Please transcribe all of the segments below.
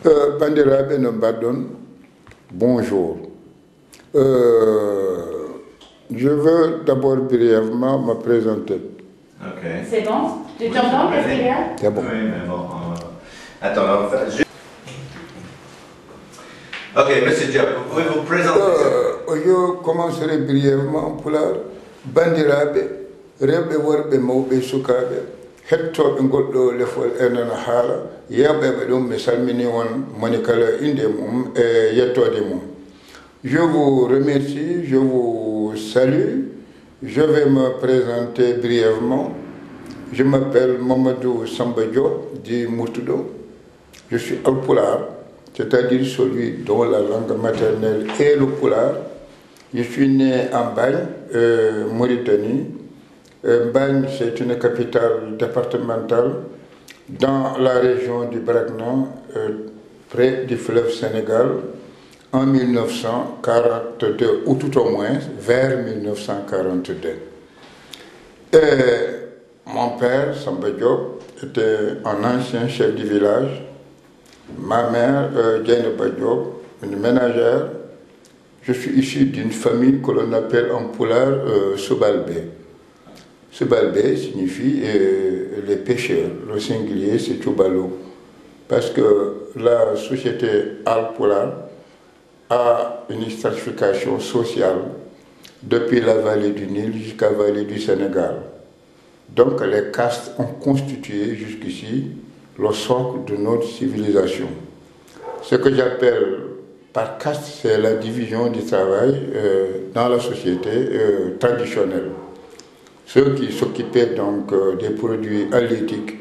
Bandiraɓe no mbaɗɗon, bonjour. Je veux d'abord brièvement me présenter. Ok. C'est bon? Tu t'entends, Gaspard? C'est bon. Oui, mais bon, attends, on va faire juste... Ok, Monsieur Diop, vous pouvez vous présenter? Je commencerai brièvement pour la bandiraɓe, rewɓe worɓe mawɓe sukaɓe, hettoɓe goɗɗo lefol enen haala, yeɓeɓe ɗum mi salmini on moni kala inde mum e yettode mum. Je vous remercie, je vous salue. Je vais me présenter brièvement. Je m'appelle Mamadou Samba Diop, dit Moutoudo. Je suis alpulaar, c'est-à-dire celui dont la langue maternelle est le pulaar. Je suis né en Bagne, Mauritanie. Bagne, c'est une capitale départementale dans la région du Bragna, près du fleuve Sénégal, en 1942, ou tout au moins vers 1942. Mon père, Samba Diop, était un ancien chef du village. Ma mère, Dieynaba Diop, une ménagère. Je suis issu d'une famille que l'on appelle en pulaar Soubalbé. Soubalbé signifie les pêcheurs. Le singulier, c'est Tchoubalo. Parce que la société alpulaar a une stratification sociale depuis la vallée du Nil jusqu'à la vallée du Sénégal. Donc les castes ont constitué jusqu'ici le socle de notre civilisation. Ce que j'appelle par caste, c'est la division du travail dans la société traditionnelle. Ceux qui s'occupaient donc des produits halieutiques,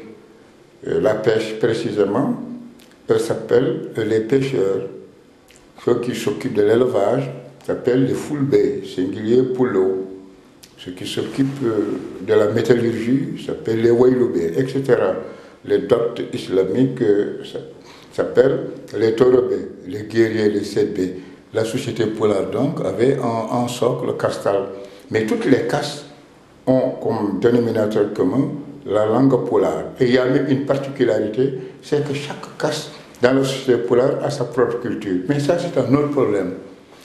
la pêche précisément, s'appellent les pêcheurs. Ceux qui s'occupent de l'élevage s'appellent les Fulbé, singulier Poulo. Ceux qui s'occupent de la métallurgie s'appellent les Wayloubé, etc. Les doctes islamiques s'appellent les Torobé, les guerriers, les Sedbé. La société pulaar donc avait un socle castal. Mais toutes les castes ont comme dénominateur commun la langue pulaar. Et il y a même une particularité, c'est que chaque caste dans la société pulaar a sa propre culture. Mais ça, c'est un autre problème.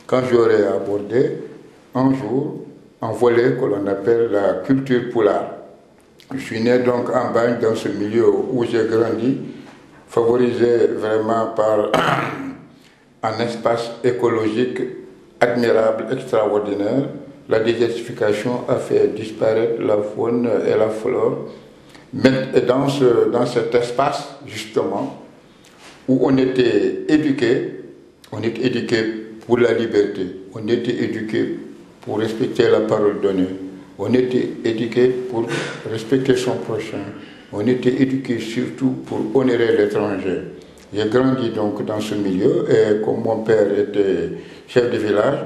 Quand j'aurai abordé un jour un volet que l'on appelle la culture pulaar. Je suis né donc en Bagne, dans ce milieu où j'ai grandi, favorisé vraiment par un espace écologique admirable, extraordinaire. La désertification a fait disparaître la faune et la flore. Mais dans cet espace, justement, où on était éduqué pour la liberté, on était éduqué pour respecter la parole donnée, on était éduqué pour respecter son prochain, on était éduqué surtout pour honorer l'étranger. J'ai grandi donc dans ce milieu, et comme mon père était chef de village,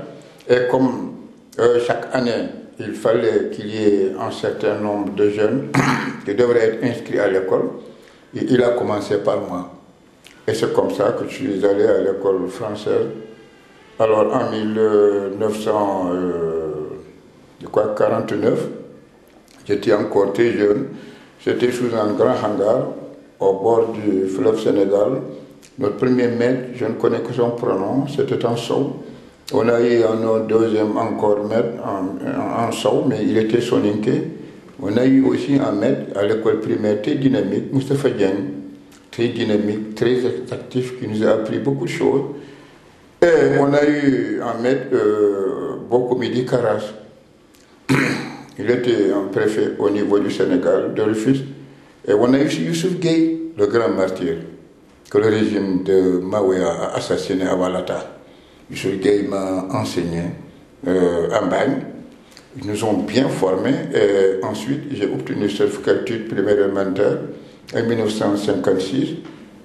et comme chaque année, il fallait qu'il y ait un certain nombre de jeunes qui devraient être inscrits à l'école, et il a commencé par moi. Et c'est comme ça que je suis allé à l'école française. Alors en 1949, j'étais encore très jeune, j'étais sous un grand hangar au bord du fleuve Sénégal. Notre premier maître, je ne connais que son prénom, c'était un Sow. On a eu un deuxième encore maître, un Sow, mais il était soninké. On a eu aussi un maître à l'école primaire très dynamique, Moustapha Dieng, très dynamique, très actif, qui nous a appris beaucoup de choses. Et on a eu un maître, Bokomidi Karas. Il était un préfet au niveau du Sénégal, de Rufisque. Et on a eu Youssouf Gueye, le grand martyr, que le régime de Maoué a assassiné à Walata. Youssouf Gueye m'a enseigné en Bagne. Ils nous ont bien formés. Et ensuite, j'ai obtenu une certificat d'études primaires élémentaires en 1956.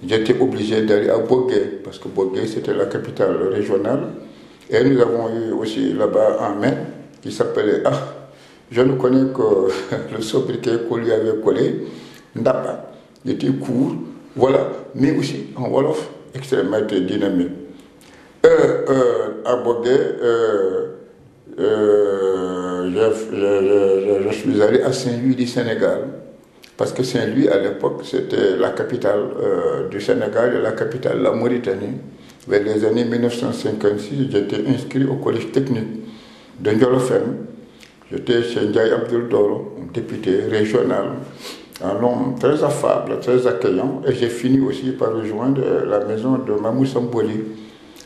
J'étais obligé d'aller à Bogué, parce que Bogué, c'était la capitale régionale. Et nous avons eu aussi là-bas un maître qui s'appelait, je ne connais que le sobriquet qu'on lui avait collé, Ndapa. Il était court, voilà, mais aussi en Wolof, extrêmement dynamique. À Bogué, je suis allé à Saint-Louis du Sénégal. parce que Saint-Louis, à l'époque, c'était la capitale du Sénégal et la capitale de la Mauritanie. Vers les années 1956, j'étais inscrit au collège technique de Ndiolofène. J'étais chez Ndiaye Abdoul Doro, un député régional, un homme très affable, très accueillant. Et j'ai fini aussi par rejoindre la maison de Mamou Samboli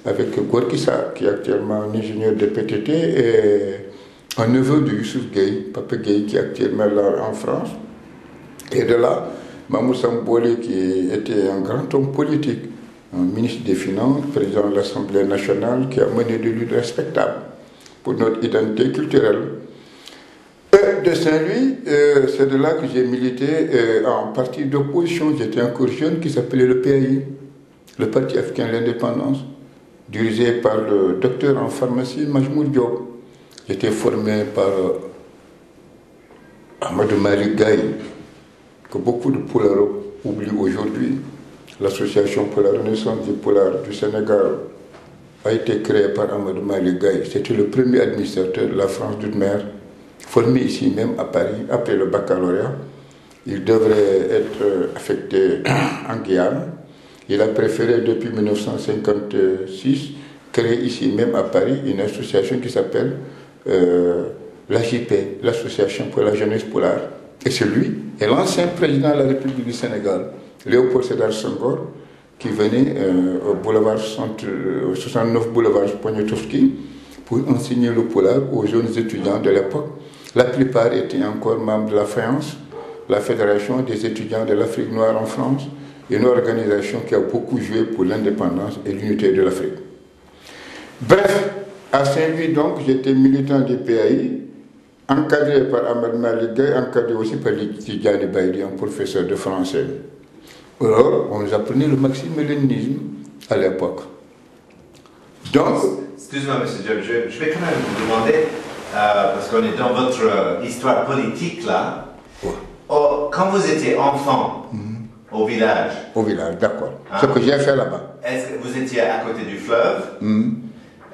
avec Gorky Sarr, qui est actuellement un ingénieur de PTT, et un neveu de Youssouf Gueye, Papa Gueye, qui est actuellement là en France. Et de là, Mamou Samboli, qui était un grand homme politique, un ministre des Finances, président de l'Assemblée nationale, qui a mené des luttes respectables pour notre identité culturelle. Et de Saint-Louis, c'est de là que j'ai milité en parti d'opposition. J'étais encore jeune, qui s'appelait le PAI, le Parti africain de l'indépendance, dirigé par le docteur en pharmacie Majmoud Diop. J'étais formé par Amadou Malik Gaye, que beaucoup de Polaros oublient aujourd'hui. L'association pour la renaissance du Polar du Sénégal a été créée par Amadou Malik Gaye. C'était le premier administrateur de la France d'outre-mer, formé ici même à Paris, après le baccalauréat. Il devrait être affecté en Guyane. Il a préféré depuis 1956 créer ici même à Paris une association qui s'appelle l'AJP, l'Association pour la jeunesse polaire. Et c'est lui, et l'ancien président de la République du Sénégal, Léopold Sédar Senghor, qui venait au boulevard 69 boulevard Poniatowski pour enseigner le polar aux jeunes étudiants de l'époque. La plupart étaient encore membres de la FEANS, la Fédération des étudiants de l'Afrique noire en France, une organisation qui a beaucoup joué pour l'indépendance et l'unité de l'Afrique. Bref, à Saint-Louis donc, j'étais militant du PAI, encadré par Ahmed Malik Gaye, encadré aussi par Tidjani Bayli, un professeur de français. Alors, on nous apprenait le marxisme-léninisme à l'époque. Donc... Excusez-moi, M. Diop, je vais quand même vous demander, parce qu'on est dans votre histoire politique là, quand vous étiez enfant, au village... Au village, d'accord. Ce que j'ai fait là-bas. Est-ce que vous étiez à côté du fleuve?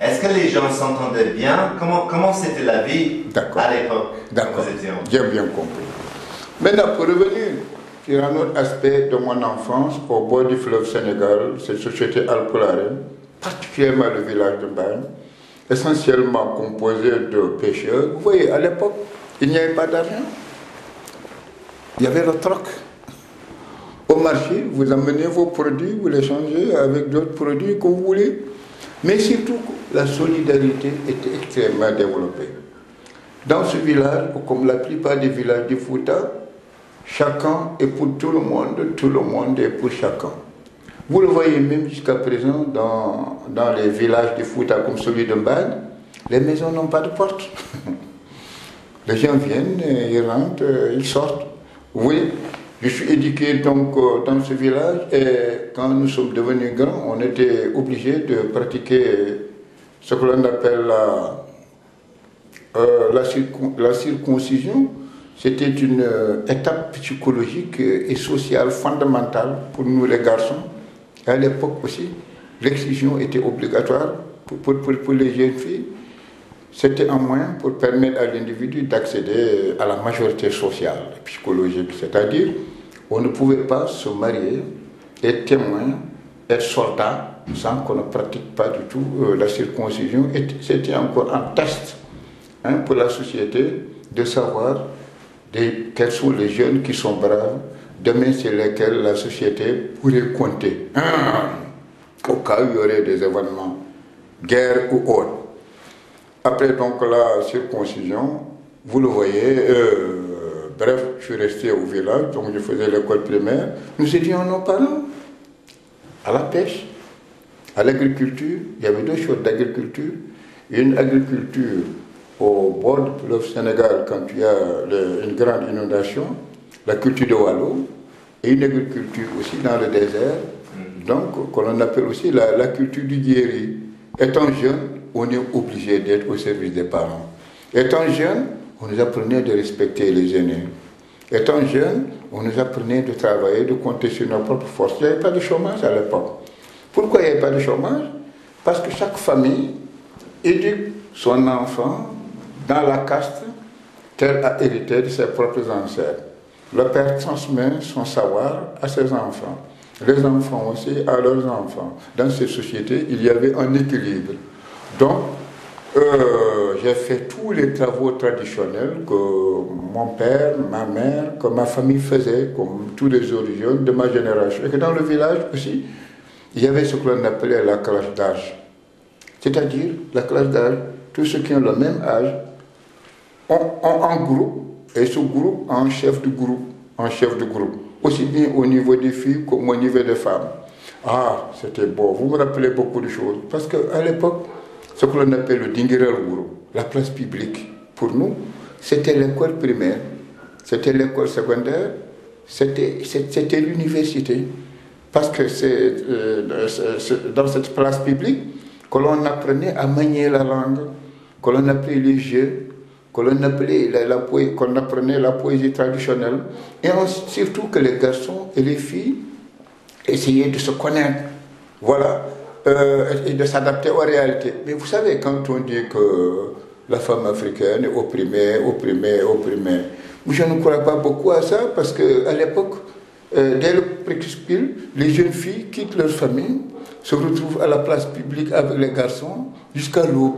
Est-ce que les gens s'entendaient bien? Comment c'était la vie à l'époque? D'accord, j'ai bien compris. Maintenant, pour revenir sur un autre aspect de mon enfance, au bord du fleuve Sénégal, cette société alpolarienne, particulièrement le village de Mbaye, essentiellement composé de pêcheurs. Vous voyez, à l'époque, il n'y avait pas d'argent. Il y avait le troc. Au marché, vous amenez vos produits, vous les changez avec d'autres produits que vous voulez. Mais surtout, la solidarité était extrêmement développée. Dans ce village, comme la plupart des villages du Fouta, chacun est pour tout le monde est pour chacun. Vous le voyez même jusqu'à présent dans les villages du Fouta comme celui de Mbad, les maisons n'ont pas de porte. Les gens viennent, ils rentrent, ils sortent. Oui, je suis éduqué donc dans ce village et quand nous sommes devenus grands, on était obligés de pratiquer ce que l'on appelle la circoncision. C'était une étape psychologique et sociale fondamentale pour nous les garçons. À l'époque aussi, l'excision était obligatoire pour les jeunes filles. C'était un moyen pour permettre à l'individu d'accéder à la majorité sociale et psychologique. C'est-à-dire, on ne pouvait pas se marier, être témoin, être soldat, sans qu'on ne pratique pas du tout la circoncision. Et c'était encore un test pour la société de savoir quels sont les jeunes qui sont braves, demain c'est lesquels la société pourrait compter. Au cas où il y aurait des événements, guerre ou autre. Après donc la circoncision, vous le voyez, bref, je suis resté au village, donc je faisais l'école primaire. Nous étions nos parents à la pêche, à l'agriculture. Il y avait deux choses d'agriculture. Une agriculture au bord du fleuve Sénégal, quand il y a une grande inondation, la culture de Wallo, et une agriculture aussi dans le désert, donc qu'on appelle aussi la culture du guéri. Étant jeune, on est obligé d'être au service des parents. Étant jeune, on nous apprenait de respecter les aînés. Étant jeune, on nous apprenait de travailler, de compter sur nos propres forces. Il n'y avait pas de chômage à l'époque. Pourquoi il n'y avait pas de chômage? Parce que chaque famille éduque son enfant dans la caste qu'elle a hérité de ses propres ancêtres. Le père transmet son savoir à ses enfants. Les enfants aussi à leurs enfants. Dans ces sociétés, il y avait un équilibre. Donc, j'ai fait tous les travaux traditionnels que mon père, ma mère, que ma famille faisait, comme tous les origines de ma génération. Et que dans le village aussi, il y avait ce que l'on appelait la classe d'âge. C'est-à-dire, la classe d'âge, tous ceux qui ont le même âge, ont un groupe, et ce groupe a un chef de groupe, aussi bien au niveau des filles qu'au niveau des femmes. Ah, c'était beau, vous me rappelez beaucoup de choses, parce qu'à l'époque, ce que l'on appelle le Dinguirel Gourou, la place publique, pour nous, c'était l'école primaire, c'était l'école secondaire, c'était l'université, parce que c'est dans cette place publique que l'on apprenait à manier la langue, que l'on appelait les jeux, qu'on apprenait la poésie traditionnelle, et surtout que les garçons et les filles essayaient de se connaître, voilà, et de s'adapter aux réalités. Mais vous savez, quand on dit que la femme africaine est opprimée, je ne crois pas beaucoup à ça, parce qu'à l'époque, dès le crépuscule, les jeunes filles quittent leur famille, se retrouvent à la place publique avec les garçons jusqu'à l'aube.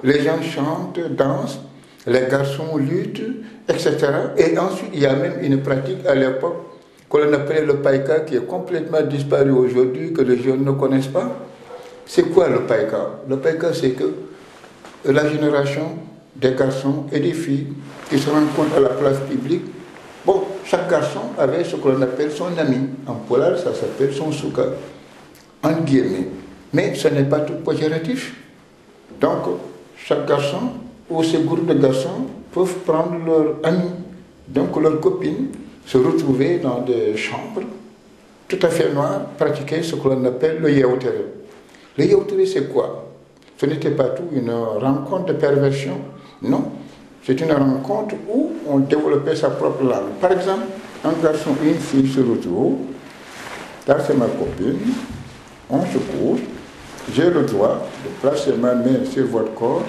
Les gens chantent, dansent, les garçons luttent, etc. Et ensuite, il y a même une pratique à l'époque que l'on appelait le païka, qui est complètement disparu aujourd'hui, que les jeunes ne connaissent pas. C'est quoi le païka? Le païka, c'est que la génération des garçons et des filles qui se rencontrent à la place publique, bon, chaque garçon avait ce que l'on appelle son ami. En polar, ça s'appelle son souka, en guillemets. Mais ce n'est pas tout péjoratif. Donc, chaque garçon ou ces groupes de garçons peuvent prendre leurs amis, donc leurs copines, se retrouver dans des chambres tout à fait noires, pratiquer ce que l'on appelle le yaoutere. Le yaoutere, c'est quoi? Ce n'était pas tout une rencontre de perversion, non. C'est une rencontre où on développait sa propre langue. Par exemple, un garçon et une fille se retrouvent, là c'est ma copine, on se couche, j'ai le droit de placer ma main sur votre corps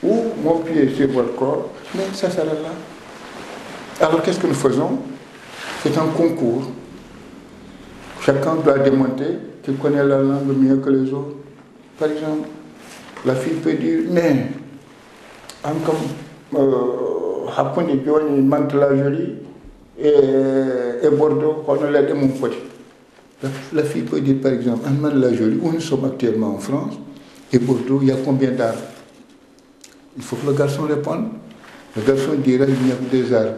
ou mon pied sur votre corps, mais ça s'arrête là. Alors qu'est-ce que nous faisons? C'est un concours. Chacun doit démontrer qu'il connaît la langue mieux que les autres. Par exemple, la fille peut dire, mais, comme Hakuni Bioni, Mantela Jolie et Bordeaux, on a l'aide de mon côté. La fille peut dire par exemple, en Mantela Jolie, où nous sommes actuellement en France, et Bordeaux, il y a combien d'arbres? Il faut que le garçon réponde. Le garçon dira, il y a des arbres.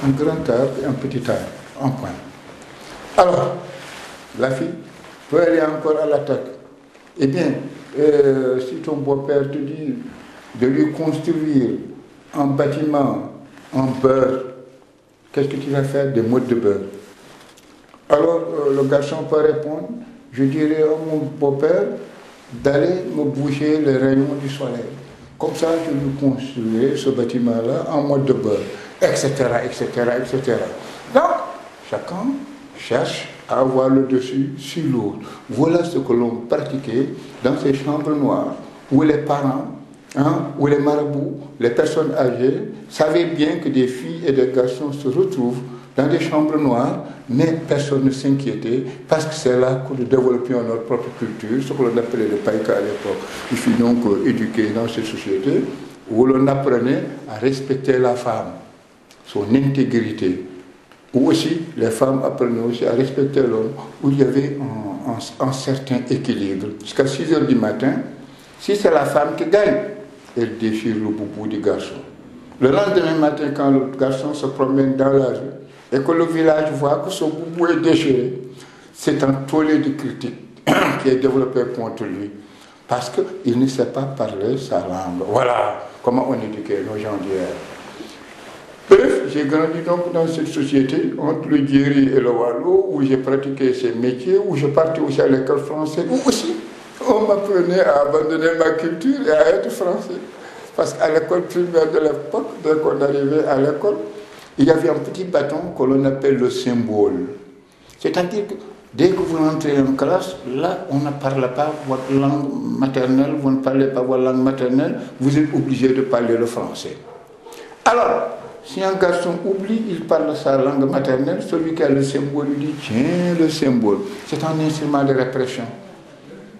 Un grand arbre et un petit arbre, en point. Alors, la fille peut aller encore à l'attaque. Eh bien, si ton beau-père te dit de lui construire un bâtiment en beurre, qu'est-ce que tu vas faire? Des mottes de beurre. Alors, le garçon peut répondre, je dirais à mon beau-père d'aller me bouger les rayons du soleil. Comme ça, je lui construirai ce bâtiment-là en mode de beurre, etc., etc., etc. Donc, chacun cherche à avoir le dessus sur l'autre. Voilà ce que l'on pratiquait dans ces chambres noires, où les parents, où les marabouts, les personnes âgées, savaient bien que des filles et des garçons se retrouvent dans des chambres noires, mais personne ne s'inquiétait, parce que c'est là que nous développions notre propre culture, ce que l'on appelait le païka à l'époque. Il fut donc éduqué dans ces sociétés où l'on apprenait à respecter la femme, son intégrité, où aussi les femmes apprenaient aussi à respecter l'homme, où il y avait un certain équilibre. Jusqu'à 6 heures du matin, si c'est la femme qui gagne, elle déchire le boubou du garçon. Le lendemain matin, quand le garçon se promène dans la rue, et que le village voit que son boubou est déchiré, c'est un tollé de critiques qui est développé contre lui. Parce qu'il ne sait pas parler sa langue. Voilà comment on éduquait nos gens d'hier. Bref, j'ai grandi donc dans cette société, entre le Djeri et le Wallo, où j'ai pratiqué ces métiers, où je partais aussi à l'école française, où aussi on m'apprenait à abandonner ma culture et à être français. Parce qu'à l'école primaire de l'époque, dès qu'on arrivait à l'école, il y avait un petit bâton que l'on appelle le symbole. C'est-à-dire que dès que vous entrez en classe, là, on ne parle pas votre langue maternelle, vous ne parlez pas votre langue maternelle, vous êtes obligé de parler le français. Alors, Si un garçon oublie, il parle sa langue maternelle, celui qui a le symbole lui dit tiens le symbole. C'est un instrument de répression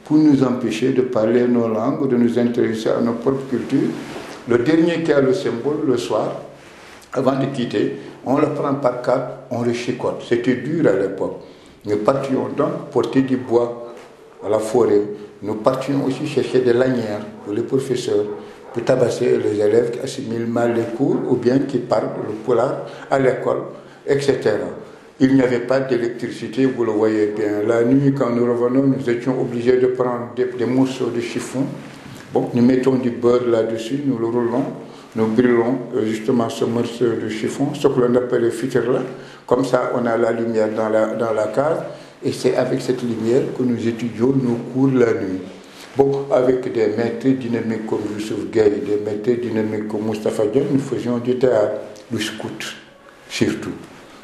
pour nous empêcher de parler nos langues, de nous intéresser à nos propres cultures. Le dernier qui a le symbole, le soir, avant de quitter, on le prend par quatre, on le chicote. C'était dur à l'époque. Nous partions donc porter du bois à la forêt. Nous partions aussi chercher des lanières pour les professeurs, pour tabasser les élèves qui assimilent mal les cours ou bien qui parlent le polar à l'école, etc. Il n'y avait pas d'électricité, vous le voyez bien. La nuit, quand nous revenons, nous étions obligés de prendre des morceaux de chiffon. Bon, nous mettons du beurre là-dessus, nous le roulons, nous brûlons justement ce morceau de chiffon, ce que l'on appelle le fitir-là. Comme ça, on a la lumière dans la case, et c'est avec cette lumière que nous étudions nos cours la nuit. Bon, avec des maîtres dynamiques comme Youssouf Gueye, des maîtres dynamiques comme Moustapha Diop, nous faisions du théâtre, du scout, surtout.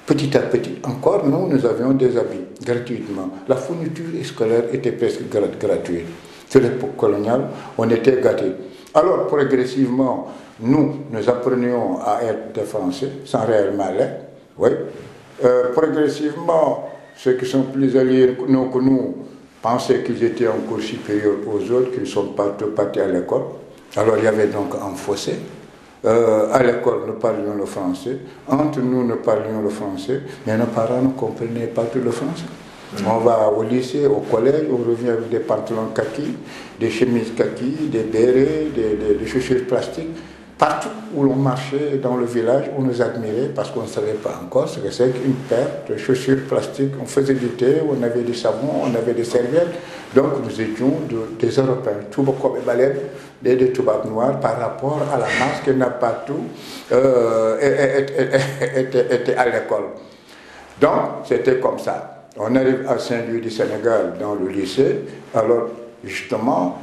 Petit à petit, encore, nous avions des habits, gratuitement. La fourniture scolaire était presque gratuite. C'est l'époque coloniale, on était gâtés. Alors, progressivement, nous apprenions à être des Français, sans réellement l'être. Oui. Progressivement, ceux qui sont plus alliés que nous pensaient qu'ils étaient encore supérieurs aux autres, qu'ils ne sont pas tous partis à l'école. Alors, il y avait donc un fossé. À l'école, nous parlions le français. Entre nous parlions le français, mais nos parents ne comprenaient pas tout le français. On va au lycée, au collège, on revient avec des pantalons kaki, des chemises kaki, des bérets, des chaussures plastiques. Partout où l'on marchait dans le village, on nous admirait parce qu'on ne savait pas encore ce que c'est qu'une paire de chaussures plastiques. On faisait du thé, on avait du savon, on avait des serviettes. Donc nous étions des Européens, tout comme les baleines, des toubabs noirs par rapport à la masse qui n'a pas tout était à l'école. Donc c'était comme ça. On arrive à Saint-Louis du Sénégal dans le lycée, alors justement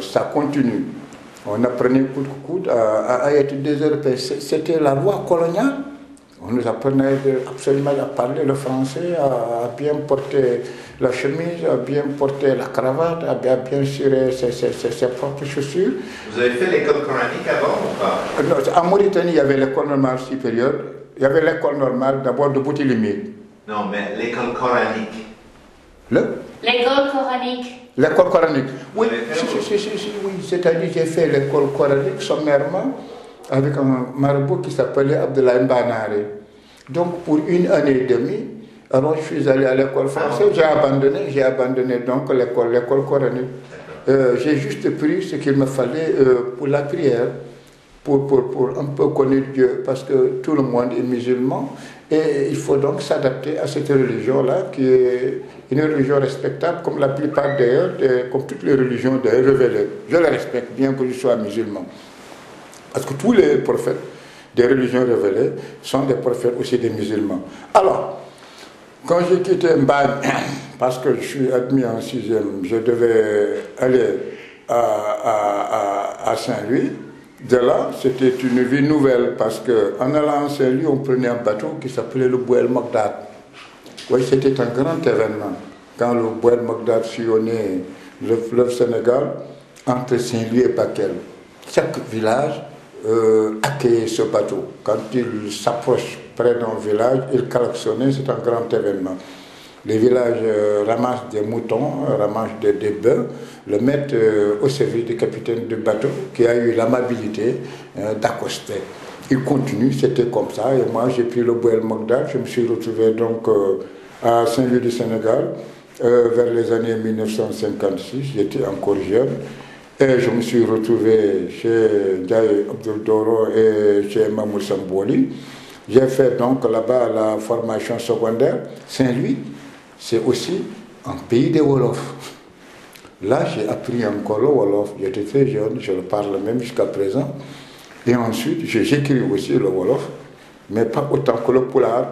ça continue. On apprenait coup de coude à être des Européens. C'était la loi coloniale. On nous apprenait absolument à parler le français, à bien porter la chemise, à bien porter la cravate, à bien cirer ses propres chaussures. Vous avez fait l'école coranique avant ou pas? Non, en Mauritanie, il y avait l'école normale supérieure. Il y avait l'école normale d'abord de Boutilimi. Non, mais l'école coranique. L'école coranique. L'école coranique. Oui, oui. C'est-à-dire j'ai fait l'école coranique sommairement avec un marabout qui s'appelait Abdoulaye Mbanare. Donc pour une année et demie, alors je suis allé à l'école française, j'ai abandonné donc l'école coranique. J'ai juste pris ce qu'il me fallait pour la prière, pour un peu connaître Dieu, parce que tout le monde est musulman. Et il faut donc s'adapter à cette religion-là, qui est une religion respectable, comme la plupart d'ailleurs, comme toutes les religions d'ailleurs révélées. Je les respecte, bien que je sois musulman. Parce que tous les prophètes des religions révélées sont des prophètes aussi des musulmans. Alors, quand j'ai quitté Mbad, parce que je suis admis en 6e, je devais aller à Saint-Louis. De là, c'était une vie nouvelle parce qu'en allant à Saint-Louis, on prenait un bateau qui s'appelait le Bouel Mogdad. Oui, c'était un grand événement. Quand le Bouel Mogdad sillonnait le fleuve Sénégal, entre Saint-Louis et Bakel. Chaque village accueillait ce bateau. Quand il s'approche près d'un village, il klaxonnait, c'est un grand événement. Les villages ramassent des moutons, ramassent des bœufs, le mettent au service du capitaine du bateau qui a eu l'amabilité d'accoster. Il continue, c'était comme ça. Et moi, j'ai pris le Bouel Mogdad. Je me suis retrouvé donc à Saint-Louis du Sénégal vers les années 1956. J'étais encore jeune. Et je me suis retrouvé chez Ndiaye Abdoul Doro et chez Mamour Samboli. J'ai fait donc là-bas la formation secondaire. Saint-Louis, c'est aussi un pays des Wolofs. Là, j'ai appris encore le Wolof. J'étais très jeune, je le parle même jusqu'à présent. Et ensuite, j'écris aussi le Wolof, mais pas autant que le Poulard.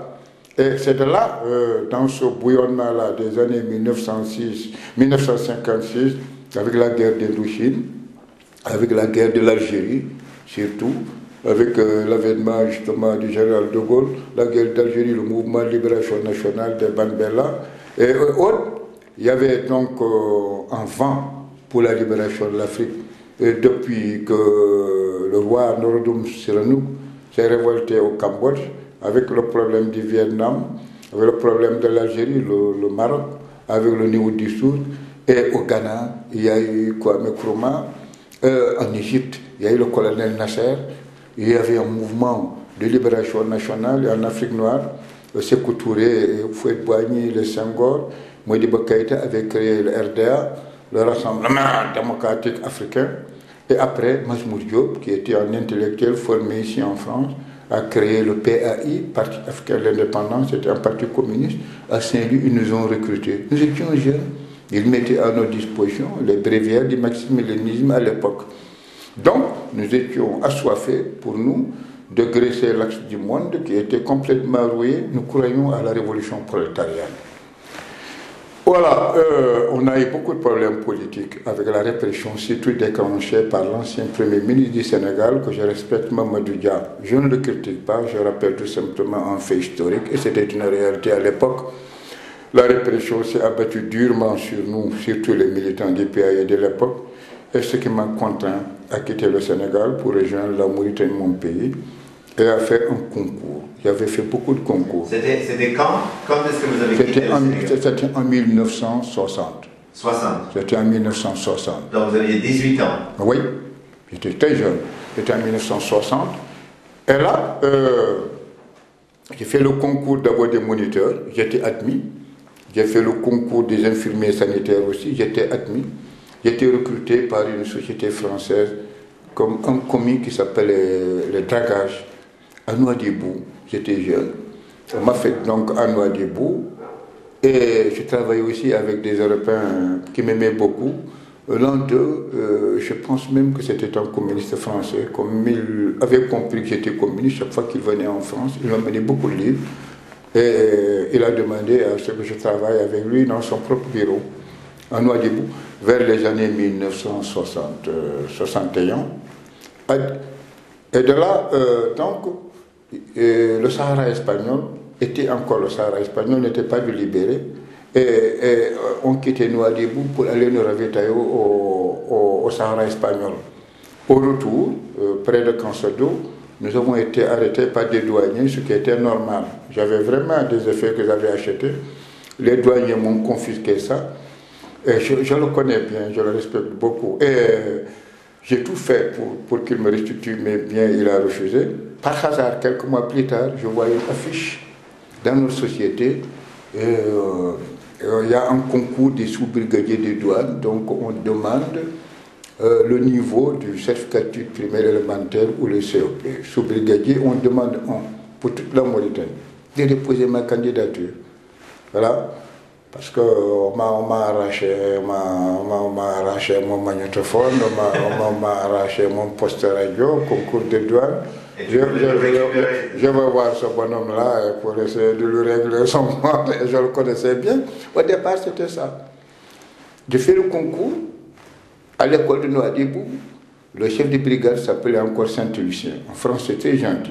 Et c'est de là, dans ce bouillonnement-là des années 1956, avec la guerre d'Indochine, avec la guerre de l'Algérie, surtout, avec l'avènement justement du général de Gaulle, la guerre d'Algérie, le mouvement de libération nationale de Banbella, et autres, il y avait donc un vent pour la libération de l'Afrique. Et depuis que le roi Norodom Sihanouk s'est révolté au Cambodge, avec le problème du Vietnam, avec le problème de l'Algérie, le Maroc, avec le niveau du Sud, et au Ghana, il y a eu Kwame Nkrumah, en Égypte, il y a eu le colonel Nasser, il y avait un mouvement de libération nationale en Afrique noire, Sékou Touré, Houphouët-Boigny, le Senghor, Modibo Keïta avait créé le RDA, le Rassemblement démocratique africain, et après, Majmoud Diop, qui était un intellectuel formé ici en France, a créé le PAI, Parti africain de l'indépendance, c'était un parti communiste. À Saint-Louis, ils nous ont recrutés. Nous étions jeunes. Ils mettaient à nos dispositions les bréviaires du maximilianisme à l'époque. Donc, nous étions assoiffés, pour nous, de graisser l'axe du monde qui était complètement rouillé. Nous croyons à la révolution prolétarienne. Voilà, on a eu beaucoup de problèmes politiques avec la répression, surtout déclenchée par l'ancien Premier ministre du Sénégal, que je respecte, Mamadou Dia. Je ne le critique pas, je rappelle tout simplement un fait historique, et c'était une réalité à l'époque. La répression s'est abattue durement sur nous, surtout les militants du PAI de l'époque, et ce qui m'a contraint à quitter le Sénégal pour rejoindre la Mauritanie, mon pays, et à faire un concours. J'avais fait beaucoup de concours. C'était quand? Quand est-ce que vous avez quitté le Sénégal? C'était en 1960. 60. C'était en 1960. Donc vous aviez 18 ans. Oui, j'étais très jeune. C'était en 1960. Et là, j'ai fait le concours d'abord des moniteurs, j'étais admis. J'ai fait le concours des infirmiers sanitaires aussi, j'étais admis. J'ai été recruté par une société française comme un commis qui s'appelait le dragage à Nouadhibou. J'étais jeune. On m'a fait donc à Nouadhibou. Et je travaillais aussi avec des Européens qui m'aimaient beaucoup. L'un d'eux, je pense même que c'était un communiste français. Comme il avait compris que j'étais communiste, chaque fois qu'il venait en France, il m'a donné beaucoup de livres. Et il a demandé à ce que je travaille avec lui dans son propre bureau, à Nouadhibou, vers les années 1961. Et de là, donc, le Sahara espagnol était encore le Sahara espagnol, n'était pas libéré. Et on quittait Nouadhibou pour aller nous ravitailler au Sahara espagnol. Au retour, près de Cansedo, nous avons été arrêtés par des douaniers, ce qui était normal. J'avais vraiment des effets que j'avais achetés. Les douaniers m'ont confisqué ça. Et je le connais bien, je le respecte beaucoup. Et j'ai tout fait pour qu'il me restitue mes biens, il a refusé. Par hasard, quelques mois plus tard, je voyais une affiche dans notre société. Il y a un concours des sous-brigadiers des douanes, donc on demande le niveau du certificat d'études primaires élémentaires ou le COP. Sous-brigadier, on demande un pour toute la Mauritanie. J'ai déposé ma candidature. Voilà. Parce qu'on m'a arraché mon magnétophone, on m'a arraché mon poste radio, concours de douane. Je vais voir ce bonhomme-là pour essayer de lui régler son compte, et je le connaissais bien. Au départ, c'était ça. J'ai fait le concours à l'école de Nouadhibou. Le chef de brigade s'appelait encore Saint-Lucien. En français, très gentil.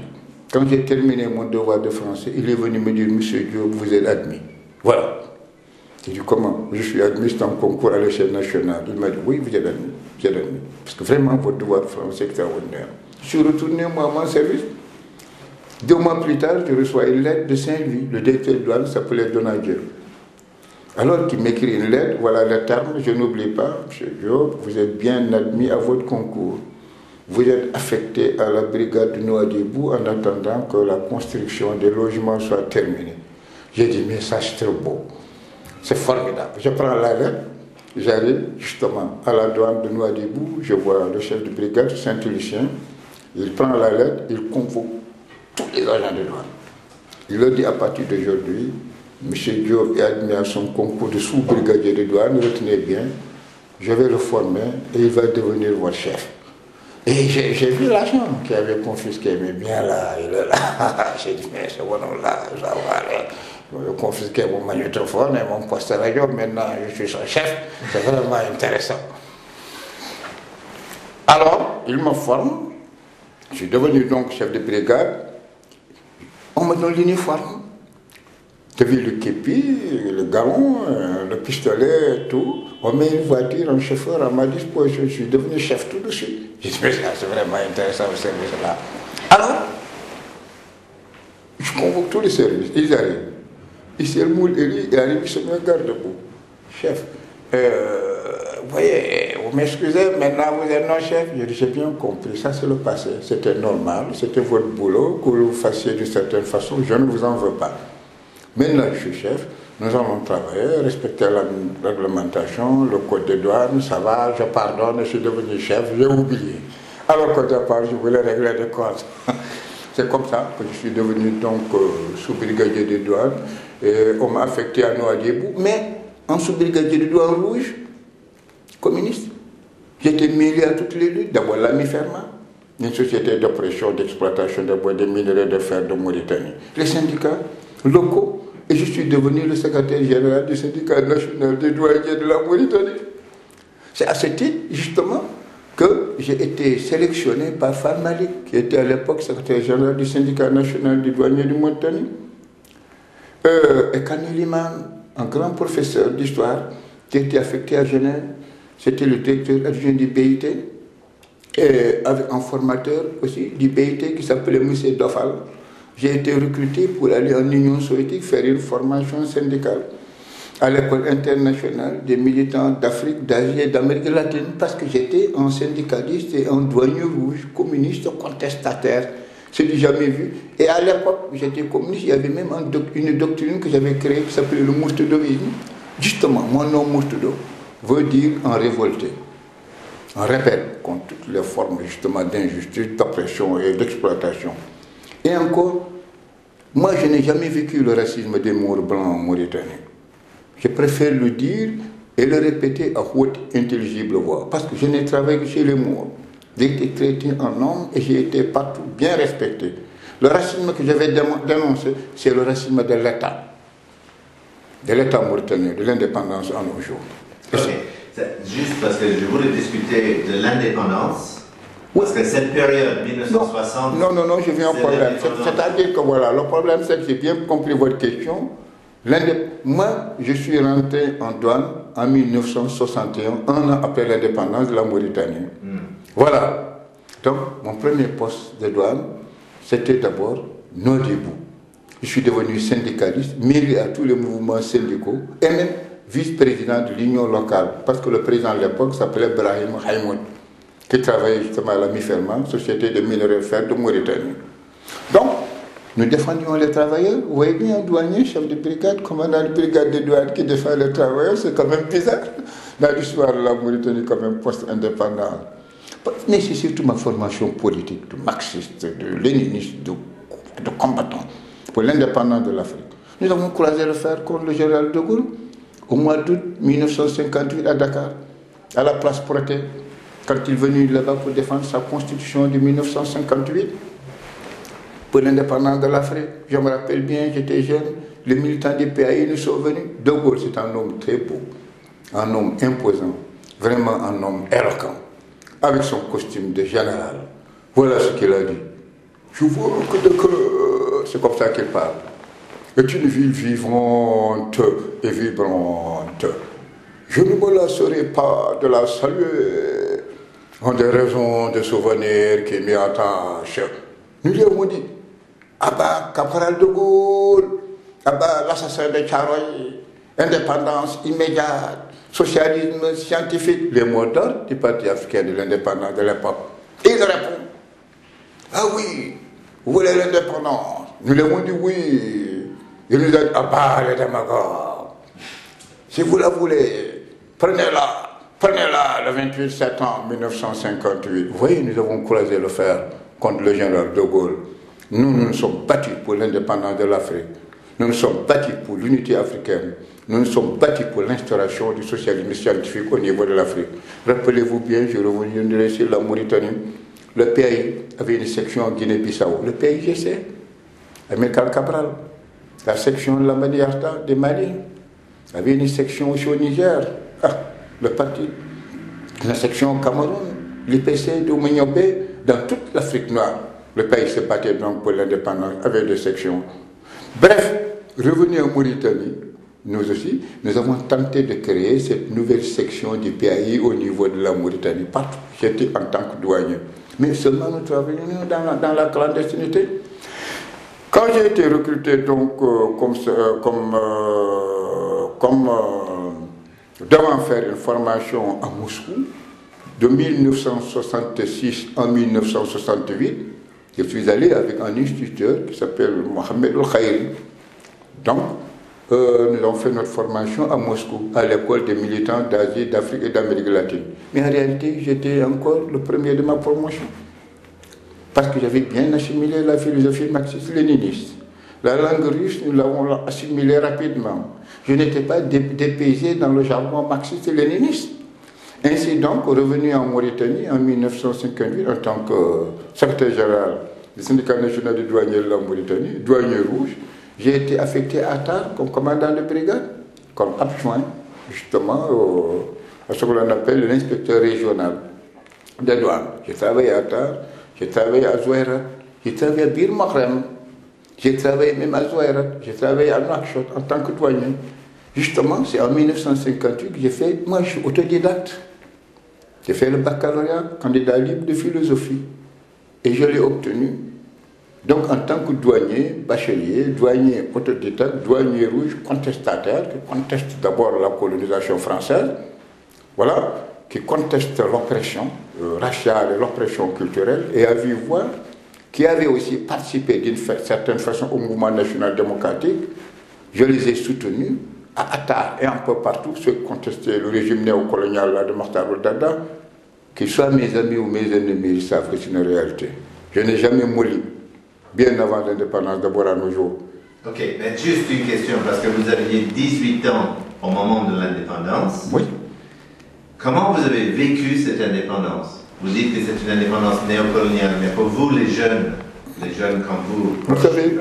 Quand j'ai terminé mon devoir de français, il est venu me dire, Monsieur Diop, vous êtes admis. Voilà. J'ai dit, comment? Je suis admis dans un concours à l'échelle nationale. Il m'a dit, oui, vous êtes admis. Vous êtes admis. Parce que vraiment, votre devoir de français est extraordinaire. Je suis retourné, moi, à mon service. 2 mois plus tard, je reçois une lettre de Saint-Louis. Le directeur de douane s'appelait Donadieu. Alors qu'il m'écrit une lettre, voilà le terme, je n'oublie pas, M. Diop, vous êtes bien admis à votre concours. Vous êtes affecté à la brigade de Nouadhibou en attendant que la construction des logements soit terminée. J'ai dit, mais ça c'est trop beau. C'est formidable. Je prends la lettre, j'arrive justement à la douane de Nouadhibou, je vois le chef de brigade, Saint-Lucien, il prend la lettre, il convoque tous les agents de douane. Il leur dit à partir d'aujourd'hui, M. Diop est admis à son concours de sous-brigadier de douane, retenez bien, je vais le former et il va devenir votre chef. Et j'ai vu l'agent qui avait confisqué mes biens là, il est là. J'ai dit, mais ce bonhomme-là, je vais avoir confisqué mon magnétophone et mon poste radio, maintenant je suis son chef, c'est vraiment intéressant. Alors, il me forme, je suis devenu donc chef de brigade, on me donne l'uniforme. Tu as vu le képi, le galon, le pistolet, tout. On met une voiture, un chauffeur à ma disposition. Je suis devenu chef tout de suite. J'ai dit, mais c'est vraiment intéressant ce service-là. Alors, Je convoque tous les services, ils arrivent. Ici, le moule, il arrive, il se met un garde-boue. Chef, vous voyez, vous m'excusez, maintenant vous êtes non chef. Je dis, j'ai bien compris, ça c'est le passé. C'était normal, c'était votre boulot, que vous fassiez d'une certaine façon, je ne vous en veux pas. Maintenant je suis chef, nous allons travailler, respecter la réglementation, le code de douane, ça va, je pardonne, je suis devenu chef, j'ai oublié. Alors qu'au départ, je voulais régler des comptes. C'est comme ça que je suis devenu donc sous-brigadier de douane. Et on m'a affecté à Nouadhibou, mais en sous-brigadier de douane rouge, communiste. J'étais mêlé à toutes les luttes. D'abord la MIFERMA, une société d'oppression, d'exploitation de bois, de minerais de fer de Mauritanie. Les syndicats locaux. Et je suis devenu le secrétaire général du syndicat national des douaniers de la Mauritanie. C'est à ce titre, justement, que j'ai été sélectionné par Fan Malik, qui était à l'époque secrétaire général du syndicat national des douaniers de Mauritanie. Et Kani Liman, un grand professeur d'histoire, qui était affecté à Genève, c'était le directeur adjoint du BIT, et avec un formateur aussi du BIT qui s'appelait M. Dofal. J'ai été recruté pour aller en Union soviétique faire une formation syndicale à l'école internationale des militants d'Afrique, d'Asie et d'Amérique latine parce que j'étais un syndicaliste et un douanier rouge, communiste, contestataire. C'est du jamais vu. Et à l'époque, j'étais communiste, il y avait même une doctrine que j'avais créée qui s'appelait le mourtedoïsme. Justement, mon nom mourtedo veut dire un révolté. Un rebelle contre toutes les formes justement d'injustice, d'oppression et d'exploitation. Et encore, moi je n'ai jamais vécu le racisme des Maures blancs en Mauritanie. Je préfère le dire et le répéter à haute intelligible voix, parce que je n'ai travaillé que chez les Maures. J'ai été traité en homme et j'ai été partout bien respecté. Le racisme que j'avais dénoncé, c'est le racisme de l'État mauritanien, de l'indépendance en nos jours. Okay. Juste parce que je voulais discuter de l'indépendance. Parce que cette période, 1960... Non, je viens au problème. C'est-à-dire que voilà, le problème c'est que j'ai bien compris votre question. Moi, je suis rentré en douane en 1961, un an après l'indépendance de la Mauritanie. Voilà. Donc, mon premier poste de douane, c'était d'abord Nouadhibou. Je suis devenu syndicaliste, mêlé à tous les mouvements syndicaux, et même vice-président de l'union locale, parce que le président de l'époque s'appelait Brahim Haïmoud, qui travaillait justement à la MIFERMA, société de minerais de fer de Mauritanie. Donc, nous défendions les travailleurs. Vous voyez bien un douanier, chef de brigade, commandant de brigade de douane qui défend les travailleurs, c'est quand même bizarre. Dans l'histoire de la Mauritanie, comme un poste indépendant. Mais c'est surtout ma formation politique, de marxiste, de léniniste, de combattant pour l'indépendance de l'Afrique. Nous avons croisé le fer contre le général de Gaulle au mois d'août 1958 à Dakar, à la place Protet, quand il est venu là-bas pour défendre sa constitution de 1958 pour l'indépendance de l'Afrique. Je me rappelle bien, j'étais jeune, les militants du PAI nous sont venus. De Gaulle, c'est un homme très beau, un homme imposant, vraiment un homme éloquent, avec son costume de général. Voilà ce qu'il a dit. Je vois que de cœur, c'est comme ça qu'il parle, est une ville vivante et vibrante. Je ne me lasserai pas de la saluer en des raisons de souvenirs qui m'y attachent. Nous lui avons dit, Abba, caporal de Gaulle, Abba, l'assassin de Tcharoy, indépendance immédiate, socialisme scientifique, les mots d'ordre du Parti africain de l'indépendance de l'époque. Et il répond, ah oui, vous voulez l'indépendance? Nous lui avons dit oui. Il nous a dit, Abba, les démagogues, si vous la voulez, prenez-la le 28 septembre 1958. Vous voyez, nous avons croisé le fer contre le général de Gaulle. Nous nous sommes battus pour l'indépendance de l'Afrique. Nous nous sommes battus pour l'unité africaine. Nous nous sommes battus pour l'instauration du socialisme scientifique au niveau de l'Afrique. Rappelez-vous bien, je reviendrai sur la Mauritanie. Le pays avait une section en Guinée-Bissau. Le PIGC, Amilcar Cabral. La section de la Madiarta de Mali. Avait une section aussi au Niger. Le parti. La section au Cameroun. L'IPC de Mignobe. Dans toute l'Afrique noire. Le pays se battait donc pour l'indépendance avec des sections. Bref, revenir en Mauritanie, nous aussi, nous avons tenté de créer cette nouvelle section du PAI au niveau de la Mauritanie. Partout, j'étais en tant que douanier. Mais seulement nous travaillions dans la clandestinité. Quand j'ai été recruté donc devant faire une formation à Moscou, de 1966 à 1968, je suis allé avec un instituteur qui s'appelle Mohamed El Khairi. Donc, nous avons fait notre formation à Moscou, à l'école des militants d'Asie, d'Afrique et d'Amérique latine. Mais en réalité, j'étais encore le premier de ma promotion. Parce que j'avais bien assimilé la philosophie marxiste-léniniste. La langue russe, nous l'avons assimilée rapidement. Je n'étais pas dépaysé dans le jargon marxiste-léniniste. Ainsi donc, revenu en Mauritanie en 1958 en tant que secrétaire général du syndicat national des douaniers de la Mauritanie, douanier rouge, j'ai été affecté à Tar comme commandant de brigade, comme adjoint justement à ce que l'on appelle l'inspecteur régional des douanes. J'ai travaillé à Tar, j'ai travaillé à Zouairat, j'ai travaillé à Bir Mahrem, j'ai travaillé même à Zouairat, j'ai travaillé à Nouakchott en tant que douanier. Justement, c'est en 1958 que j'ai fait, moi je suis autodidacte. J'ai fait le baccalauréat, candidat libre de philosophie, et je l'ai obtenu. Donc en tant que douanier, bachelier, douanier autodidacte, douanier rouge, contestataire, qui conteste d'abord la colonisation française, voilà, qui conteste l'oppression raciale et l'oppression culturelle, et à vue voix, qui avait aussi participé d'une certaine façon au mouvement national démocratique, je les ai soutenus à Attar et un peu partout, ceux qui contestaient le régime néocolonial de Mokhtar Dada, qu'ils soient mes amis ou mes ennemis, ils savent que c'est une réalité. Je n'ai jamais mouru, bien avant l'indépendance, d'abord à nos jours. Ok, mais juste une question, parce que vous aviez 18 ans au moment de l'indépendance. Oui. Comment vous avez vécu cette indépendance? Vous dites que c'est une indépendance néocoloniale, mais pour vous, les jeunes comme vous savez,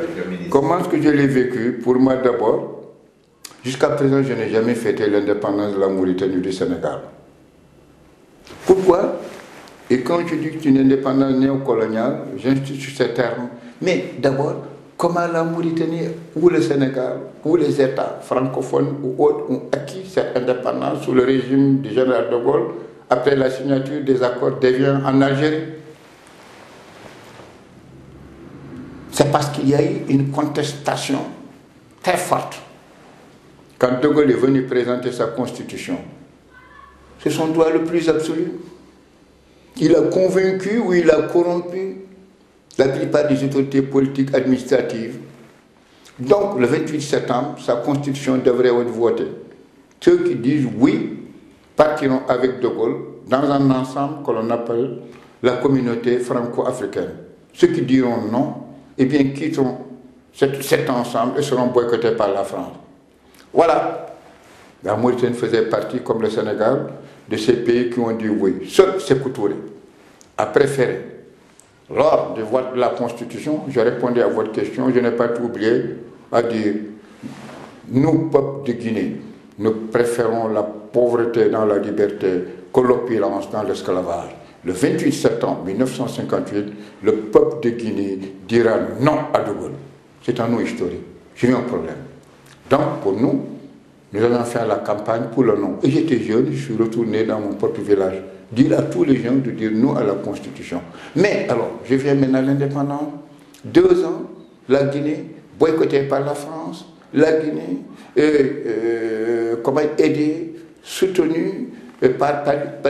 comment est-ce que je l'ai vécu? Pour moi d'abord, jusqu'à présent, je n'ai jamais fêté l'indépendance de la Mauritanie du Sénégal. Pourquoi? Et quand je dis que c'est une indépendance néocoloniale, j'insiste sur ces termes. Mais d'abord, comment la Mauritanie ou le Sénégal ou les États francophones ou autres ont acquis cette indépendance sous le régime du général de Gaulle après la signature des accords d'Évian en Algérie? C'est parce qu'il y a eu une contestation très forte. Quand de Gaulle est venu présenter sa constitution, c'est son droit le plus absolu. Il a convaincu ou il a corrompu la plupart des autorités politiques administratives. Donc, le 28 septembre, sa constitution devrait être votée. Ceux qui disent oui partiront avec de Gaulle dans un ensemble que l'on appelle la communauté franco-africaine. Ceux qui diront non, eh bien, quitteront cet ensemble et seront boycottés par la France. Voilà. La Mauritanie faisait partie, comme le Sénégal, de ces pays qui ont dit oui. Seul Sékou Touré a préféré, lors du vote de la Constitution, je répondais à votre question, je n'ai pas tout oublié, à dire, nous, peuple de Guinée, nous préférons la pauvreté dans la liberté que l'opulence dans l'esclavage. Le 28 septembre 1958, le peuple de Guinée dira non à De Gaulle. C'est un non historique. J'ai eu un problème. Donc, pour nous, nous allons faire la campagne pour le non. Et j'étais jeune, je suis retourné dans mon propre village, dire à tous les gens de dire non à la Constitution. Mais alors, je viens maintenant à l'indépendance. 2 ans, la Guinée, boycottée par la France, la Guinée, aidée, soutenue par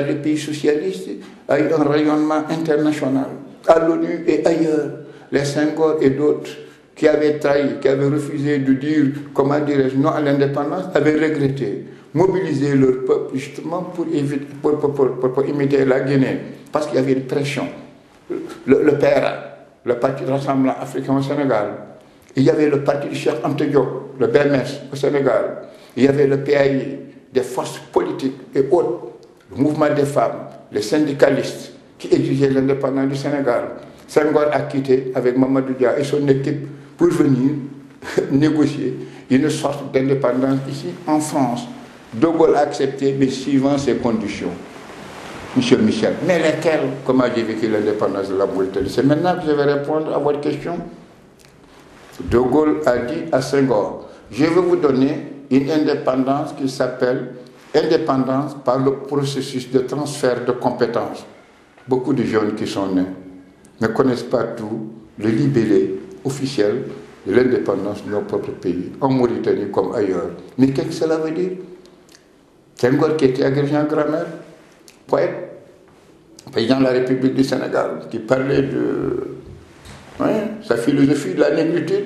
les pays socialistes, a eu un rayonnement international, à l'ONU et ailleurs. Les Senghor et d'autres qui avaient trahi, qui avaient refusé de dire, comment dirais-je, non à l'indépendance, avaient regretté, mobilisé leur peuple justement pour imiter la Guinée, parce qu'il y avait une pression. Le PRA, le Parti Rassemblement Africain au Sénégal, il y avait le Parti du Cheikh Anta Diop, le BMS au Sénégal, il y avait le PAI, des forces politiques et autres, le mouvement des femmes, les syndicalistes qui exigeaient l'indépendance du Sénégal. Senghor a quitté avec Mamadou Dia et son équipe pour venir négocier une sorte d'indépendance ici en France. De Gaulle a accepté, mais suivant ses conditions. Monsieur Michel, mais lesquelles? Comment j'ai vécu l'indépendance de la Mauritanie? C'est maintenant que je vais répondre à votre question. De Gaulle a dit à Senghor, je vais vous donner une indépendance qui s'appelle indépendance par le processus de transfert de compétences. Beaucoup de jeunes qui sont nés ne connaissent pas tout, le libellé officiel de l'indépendance de nos propres pays, en Mauritanie comme ailleurs. Mais qu'est-ce que cela veut dire? Senghor qui était agrégé en grammaire, poète, président de la République du Sénégal, qui parlait de sa philosophie de la négritude,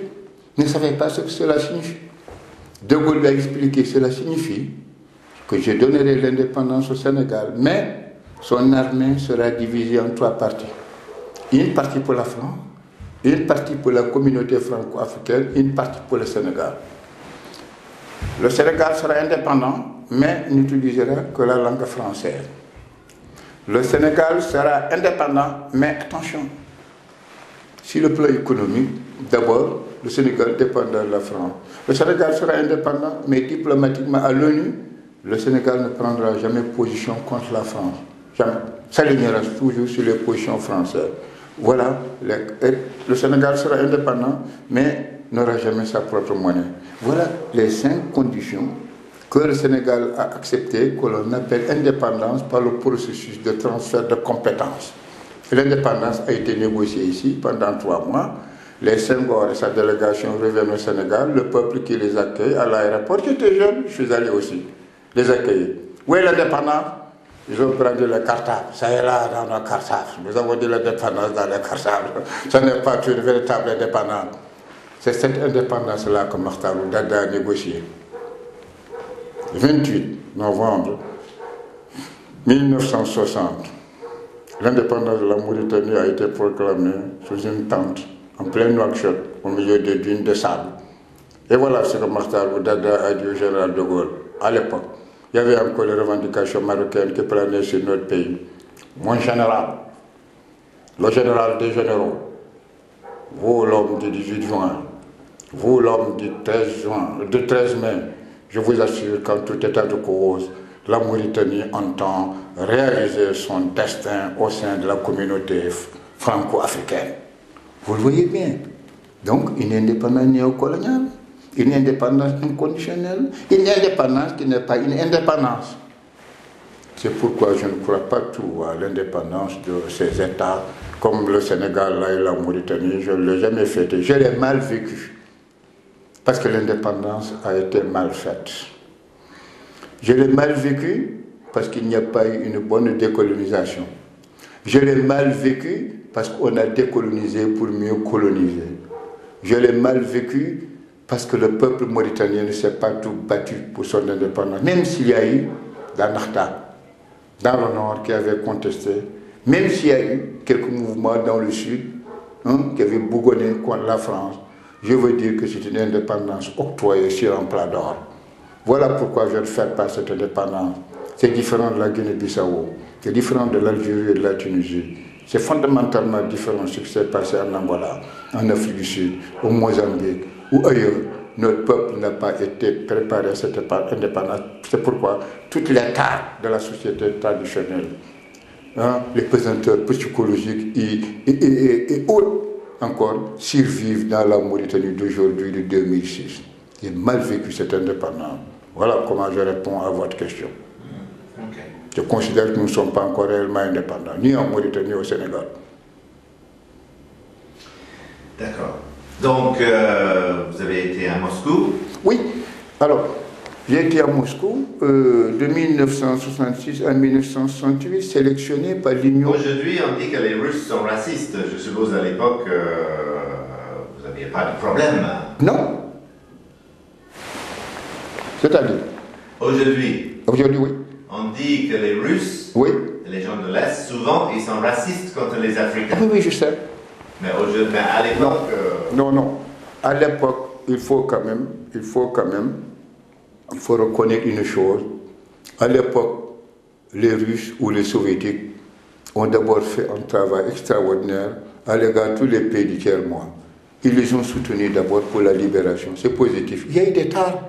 ne savait pas ce que cela signifie. De Gaulle lui a expliqué que cela signifie que je donnerai l'indépendance au Sénégal, mais son armée sera divisée en 3 parties. Une partie pour la France, une partie pour la communauté franco-africaine, une partie pour le Sénégal. Le Sénégal sera indépendant, mais n'utilisera que la langue française. Le Sénégal sera indépendant, mais attention, sur le plan économique, d'abord, le Sénégal dépendra de la France. Le Sénégal sera indépendant, mais diplomatiquement à l'ONU, le Sénégal ne prendra jamais position contre la France. Jamais. S'alignera toujours sur les positions françaises. Voilà, le Sénégal sera indépendant, mais n'aura jamais sa propre monnaie. Voilà les 5 conditions que le Sénégal a acceptées, que l'on appelle indépendance par le processus de transfert de compétences. L'indépendance a été négociée ici pendant 3 mois. Les Senghor et sa délégation reviennent au Sénégal, le peuple qui les accueille à l'aéroport. J'étais jeune, je suis allé aussi les accueillir. Où est l'indépendance? Ils ont pris les cartables. Ça est là dans nos cartables. Nous avons dit l'indépendance dans les cartables. Ce n'est pas une véritable indépendance. C'est cette indépendance-là que Makhtar Oudada a négociée. 28 novembre 1960, l'indépendance de la Mauritanie a été proclamée sous une tente en plein Nouakchott, au milieu des dunes de sable. Et voilà ce que Makhtar Oudada a dit au général de Gaulle. À l'époque, il y avait encore les revendications marocaines qui planaient sur notre pays. Mon général, le général des généraux, vous l'homme du 18 juin, vous l'homme du 13 mai, je vous assure qu'en tout état de cause, la Mauritanie entend réaliser son destin au sein de la communauté franco-africaine. Vous le voyez bien. Donc, une indépendance néocoloniale, une indépendance inconditionnelle, une indépendance qui n'est pas une indépendance. C'est pourquoi je ne crois pas tout à l'indépendance de ces États, comme le Sénégal là, et la Mauritanie. Je ne l'ai jamais fait. Je l'ai mal vécu. Parce que l'indépendance a été mal faite. Je l'ai mal vécu parce qu'il n'y a pas eu une bonne décolonisation. Je l'ai mal vécu parce qu'on a décolonisé pour mieux coloniser. Je l'ai mal vécu parce que le peuple mauritanien ne s'est pas tout battu pour son indépendance. Même s'il y a eu dans Nakhta, dans le nord, qui avait contesté, même s'il y a eu quelques mouvements dans le sud qui avaient bougonné contre la France, je veux dire que c'est une indépendance octroyée sur un plat d'or. Voilà pourquoi je ne fais pas cette indépendance. C'est différent de la Guinée-Bissau, c'est différent de l'Algérie et de la Tunisie. C'est fondamentalement différent de ce qui s'est passé en Angola, en Afrique du Sud, au Mozambique ou ailleurs. Notre peuple n'a pas été préparé à cette indépendance. C'est pourquoi toutes les tares de la société traditionnelle, les pesanteurs psychologiques et autres encore, survivent dans la Mauritanie d'aujourd'hui, de 2006. J'ai mal vécu cette indépendance. Voilà comment je réponds à votre question. Okay. Je considère que nous ne sommes pas encore réellement indépendants, ni en Mauritanie ni au Sénégal. D'accord. Donc, vous avez été à Moscou? Oui. Alors, j'ai été à Moscou de 1966 à 1968, sélectionné par l'Union. Aujourd'hui, on dit que les Russes sont racistes. Je suppose à l'époque, vous n'aviez pas de problème. Non. C'est-à-dire? Aujourd'hui. Aujourd'hui, oui. On dit que les Russes, oui, les gens de l'Est, souvent, ils sont racistes contre les Africains. Oui, oui, je sais. Mais à l'époque... Non. À l'époque, il faut reconnaître une chose. À l'époque, les Russes ou les Soviétiques ont d'abord fait un travail extraordinaire à l'égard de tous les pays du tiers-monde. Ils les ont soutenus d'abord pour la libération. C'est positif. Il y a eu des tares.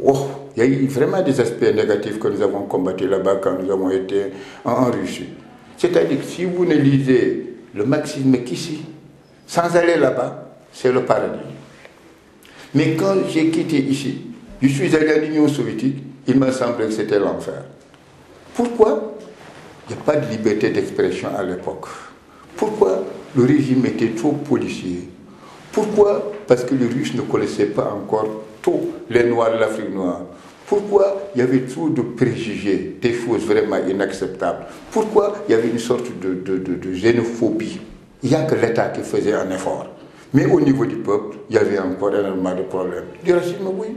Il y a eu vraiment des aspects négatifs que nous avons combattus là-bas quand nous avons été en Russie. C'est-à-dire que si vous ne lisez le marxisme qu'ici, sans aller là-bas, c'est le paradis. Mais quand j'ai quitté ici, je suis allé à l'Union soviétique, il m'a semblé que c'était l'enfer. Pourquoi? Il n'y a pas de liberté d'expression à l'époque. Pourquoi le régime était trop policier? Pourquoi Parce que les Russes ne connaissaient pas encore tous les Noirs de l'Afrique noire. Pourquoi il y avait trop de préjugés, des choses vraiment inacceptables? Pourquoi il y avait une sorte de xénophobie? Il n'y a que l'État qui faisait un effort. Mais au niveau du peuple, il y avait encore énormément de problèmes. Du racisme, oui.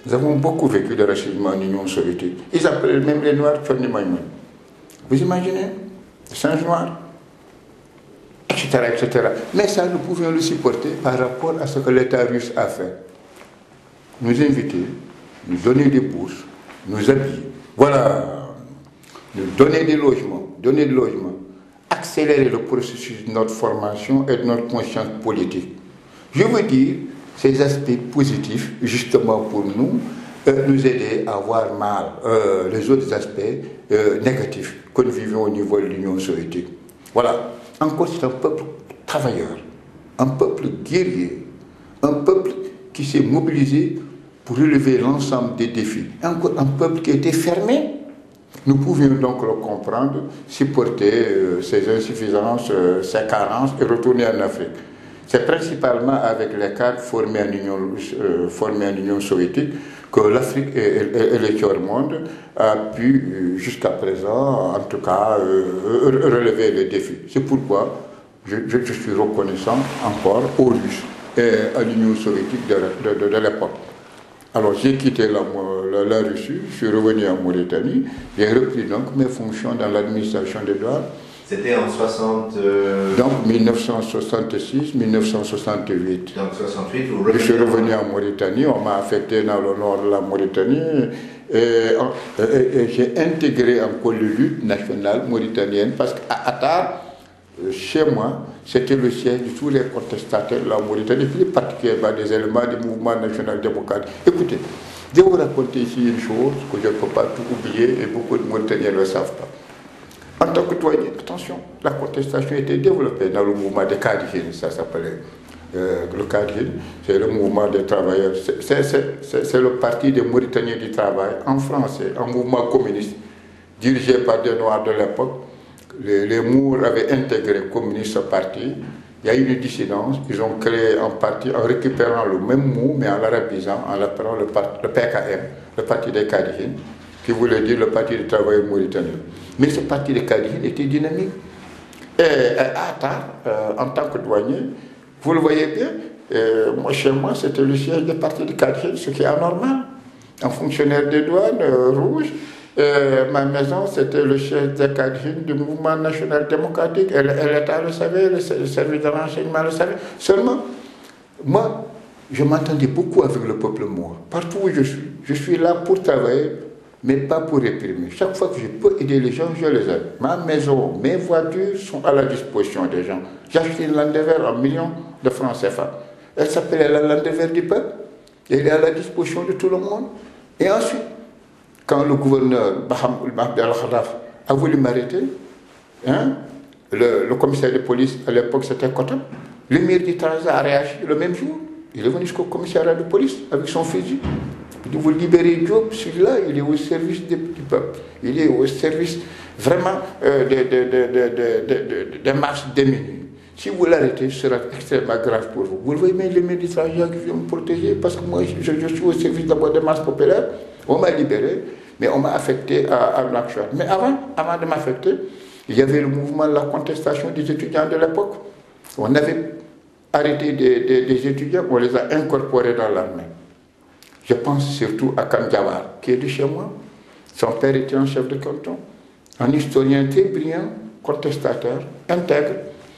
Nous avons beaucoup vécu le racisme en Union soviétique. Ils appelaient même les Noirs Tchorni Maïmoun. Vous imaginez? Les singes noirs, etc., etc. Mais ça, nous pouvions le supporter par rapport à ce que l'État russe a fait. Nous inviter, nous donner des bourses, nous habiller, voilà, nous donner des logements, accélérer le processus de notre formation et de notre conscience politique. Je veux dire, ces aspects positifs, justement pour nous, nous aider à voir mal les autres aspects négatifs que nous vivons au niveau de l'Union soviétique. Voilà, encore c'est un peuple travailleur, un peuple guerrier, un peuple qui s'est mobilisé pour relever l'ensemble des défis. Encore un peuple qui était fermé. Nous pouvions donc le comprendre, supporter ses insuffisances, ses carences et retourner en Afrique. C'est principalement avec les cadres formés en Union soviétique que l'Afrique et le tiers-monde a pu, jusqu'à présent, en tout cas, relever les défis. C'est pourquoi je suis reconnaissant encore aux Russes et à l'Union soviétique de l'époque. Alors j'ai quitté la Russie, je suis revenu en Mauritanie, j'ai repris donc mes fonctions dans l'administration des douanes. C'était en 60... Donc 1966, 1968. Donc 68, je suis revenu en Mauritanie, on m'a affecté dans le nord de la Mauritanie et j'ai intégré encore les luttes nationales mauritaniennes parce qu'à Attar, chez moi, c'était le siège de tous les contestataires de la Mauritanie, plus particulièrement des éléments du mouvement national démocratique. Écoutez, je vais vous raconter ici une chose que je ne peux pas tout oublier et beaucoup de Mauritaniens ne le savent pas. En tant que douanier, attention, la contestation était développée dans le mouvement des Kadjins, ça s'appelait. Le Kadjin, c'est le mouvement des travailleurs, c'est le parti des Mauritaniens du travail en français, un mouvement communiste dirigé par des Noirs de l'époque. Les Mours avaient intégré communiste ce parti. Il y a eu une dissidence. Ils ont créé un parti en récupérant le même mot, mais en l'arabisant, en l'appelant le PKM, le parti des Kadjins, qui voulait dire le parti des travailleurs mauritaniens. Mais ce parti des Kadjins était dynamique. Et à Attar, en tant que douanier, vous le voyez bien, chez moi, c'était le siège du parti des Kadjins, ce qui est anormal. Un fonctionnaire des douanes rouge. Ma maison, c'était le chef des Kadjins du mouvement national démocratique. Et l'État le savait, le service de renseignement le savait. Seulement, moi, je m'entendais beaucoup avec le peuple mour. Partout où je suis là pour travailler, mais pas pour réprimer. Chaque fois que je peux aider les gens, je les aide. Ma maison, mes voitures sont à la disposition des gens. J'ai acheté une Land Rover à 1 million de francs CFA. Elle s'appelait la Land Rover du peuple. Elle est à la disposition de tout le monde. Et ensuite, quand le gouverneur Baham al-Kharraf a voulu m'arrêter, le commissaire de police, à l'époque c'était Kotam, le maire d'Itraza a réagi le même jour. Il est venu jusqu'au commissariat de police avec son fusil. Il dit, vous libérez Diop, celui-là, il est au service du peuple. Il est au service vraiment des marches démunies. Si vous l'arrêtez, ce sera extrêmement grave pour vous. Vous le voyez, mais les maires d'Itraza qui viennent me protéger parce que moi, je suis au service d'abord des marches populaires. On m'a libéré, mais on m'a affecté à Nouakchott. Mais avant de m'affecter, il y avait le mouvement de la contestation des étudiants de l'époque. On avait arrêté des étudiants, on les a incorporés dans l'armée. Je pense surtout à Kamdiawar, qui est de chez moi. Son père était un chef de canton, un historien très brillant, contestateur, intègre.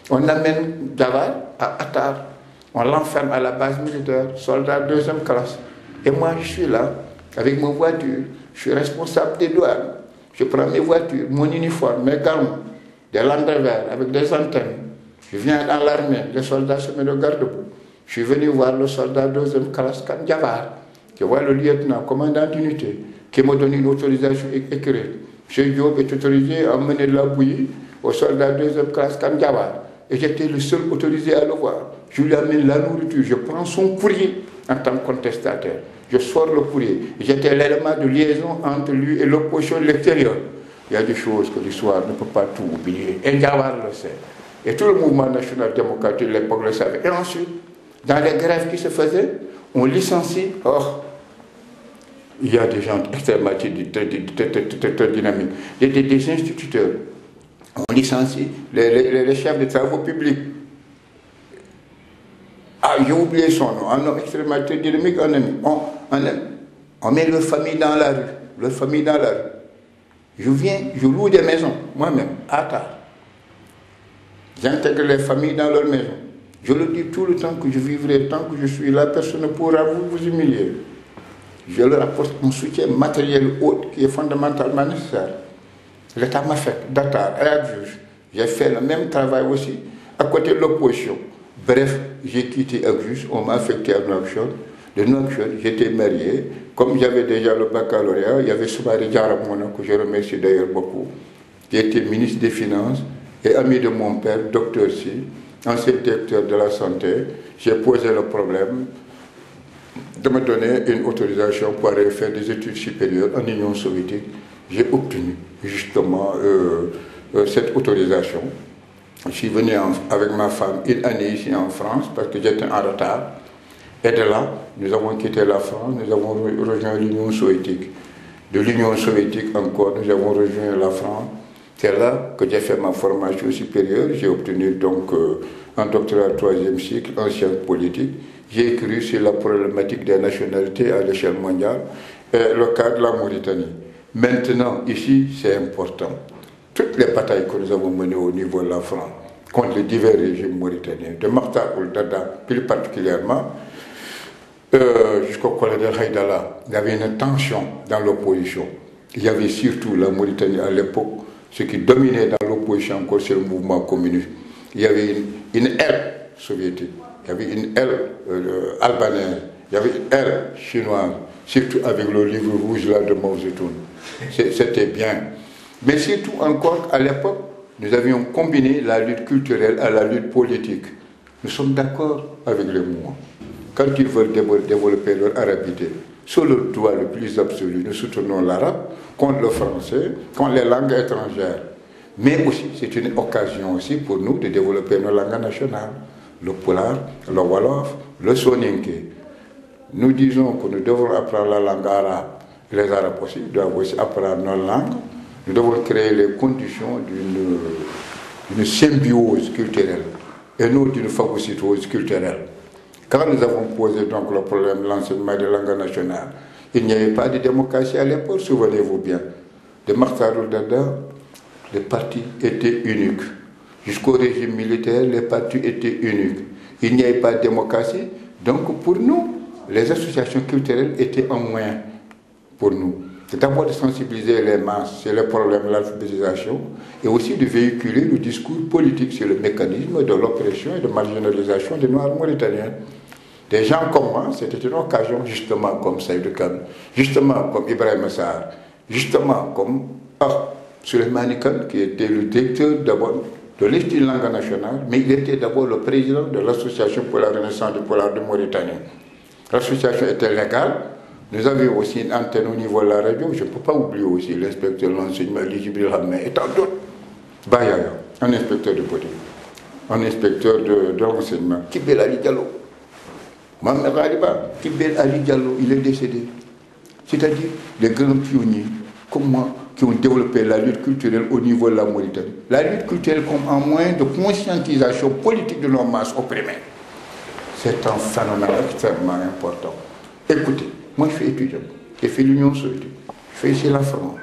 On amène Diawar à Attar, on l'enferme à la base militaire, soldat 2e classe. Et moi, je suis là, avec ma voiture, je suis responsable des douanes. Je prends mes voitures, mon uniforme, mes galons, des Land Rover avec des antennes. Je viens dans l'armée, les soldats se mettent au garde-boue. Je suis venu voir le soldat 2e classe Kamdiawar, qui voit le lieutenant, commandant d'unité, qui m'a donné une autorisation écrite. M. Diop est autorisé à mener de la bouillie au soldat 2e classe Kamdiawar. Et j'étais le seul autorisé à le voir. Je lui amène la nourriture, je prends son courrier en tant que contestataire. Je sors le courrier. J'étais l'élément de liaison entre lui et l'opposition de l'extérieur. Il y a des choses que l'histoire ne peut pas tout oublier. Et Diawar le sait. Et tout le mouvement national démocratique de l'époque le savait. Et ensuite, Dans les grèves qui se faisaient, on licencie. Or, il y a des gens extrêmement dynamiques, des instituteurs. On licencie les chefs de travaux publics. Ah, j'ai oublié son nom. Un homme extrêmement dynamique, un ami. On met leur famille dans la rue. Leur famille dans la rue. Je loue des maisons, moi-même, à tard. J'intègre les familles dans leurs maisons. Je le dis tout le temps que je vivrai, tant que je suis là, personne ne pourra vous humilier. Je leur apporte un soutien matériel haut qui est fondamentalement nécessaire. L'État m'a fait Dakar et Agjuge. J'ai fait le même travail aussi à côté de l'opposition. Bref, j'ai quitté Agjuge, on m'a affecté à Nouakchott. De Nouakchott, j'étais marié. Comme j'avais déjà le baccalauréat, il y avait Soumaré Diaramona, que je remercie d'ailleurs beaucoup, qui était ministre des Finances et ami de mon père, docteur Si, ancien directeur de la santé. J'ai posé le problème de me donner une autorisation pour aller faire des études supérieures en Union soviétique. J'ai obtenu justement cette autorisation. Je suis venu avec ma femme une année ici en France parce que j'étais en retard. Et de là, nous avons quitté la France, nous avons rejoint l'Union soviétique. De l'Union soviétique encore, nous avons rejoint la France. C'est là que j'ai fait ma formation supérieure. J'ai obtenu donc un doctorat de 3e cycle en sciences politiques. J'ai écrit sur la problématique des nationalités à l'échelle mondiale et le cas de la Mauritanie. Maintenant, ici, c'est important. Toutes les batailles que nous avons menées au niveau de la France contre les divers régimes mauritaniens, de Makhtar Ould Daddah plus particulièrement, jusqu'au colonel Haïdala, il y avait une tension dans l'opposition. Il y avait surtout la Mauritanie à l'époque, ce qui dominait dans l'opposition encore, c'est le mouvement communiste. Il y avait une aile soviétique, il y avait une aile albanaise, il y avait une aile chinoise, surtout avec le livre rouge là de Mao Zedong. C'était bien. Mais surtout encore, à l'époque, nous avions combiné la lutte culturelle à la lutte politique. Nous sommes d'accord avec les mouvements. Quand ils veulent développer leur arabité, sur le droit le plus absolu, nous soutenons l'arabe contre le français, contre les langues étrangères. Mais aussi, c'est une occasion aussi pour nous de développer nos langues nationales, le polar, le wolof, le soninké. Nous disons que nous devons apprendre la langue arabe. Les Arabes aussi doivent aussi apprendre nos langues. Nous devons créer les conditions d'une symbiose culturelle et non d'une phagocytose culturelle. Quand nous avons posé donc le problème de l'enseignement des langues nationales, il n'y avait pas de démocratie à l'époque, souvenez-vous bien. De Makhtar Ould Daddah, les partis étaient uniques. Jusqu'au régime militaire, les partis étaient uniques. Il n'y avait pas de démocratie. Donc pour nous, les associations culturelles étaient un moyen pour nous. C'est d'abord de sensibiliser les masses sur les problèmes de l'alphabétisation et aussi de véhiculer le discours politique sur le mécanisme de l'oppression et de marginalisation des Noirs mauritaniens. Des gens comme moi, c'était une occasion justement comme Seydou Kane, justement comme Ibrahim Sarr, justement comme Souleymane Kane, qui était le directeur d'abord de l'Institut de langue nationale, mais il était d'abord le président de l'Association pour la Renaissance du Polar de Mauritanie. L'association était légale. Nous avions aussi une antenne au niveau de la radio. Je ne peux pas oublier aussi l'inspecteur de l'enseignement, Djibril Hamé, et tant d'autres. Bayaya, un inspecteur de police, un inspecteur de l'enseignement, Kibel Ali Diallo. Mohamed Ghaliba, Kibel Ali Diallo, il est décédé. C'est-à-dire les grands pionniers, qui ont développé la lutte culturelle au niveau de la Mauritanie. La lutte culturelle comme un moyen de conscientisation politique de nos masses opprimées. C'est un phénomène extrêmement important. Écoutez, moi je suis étudiant, j'ai fait l'Union soviétique, je fais ici la France.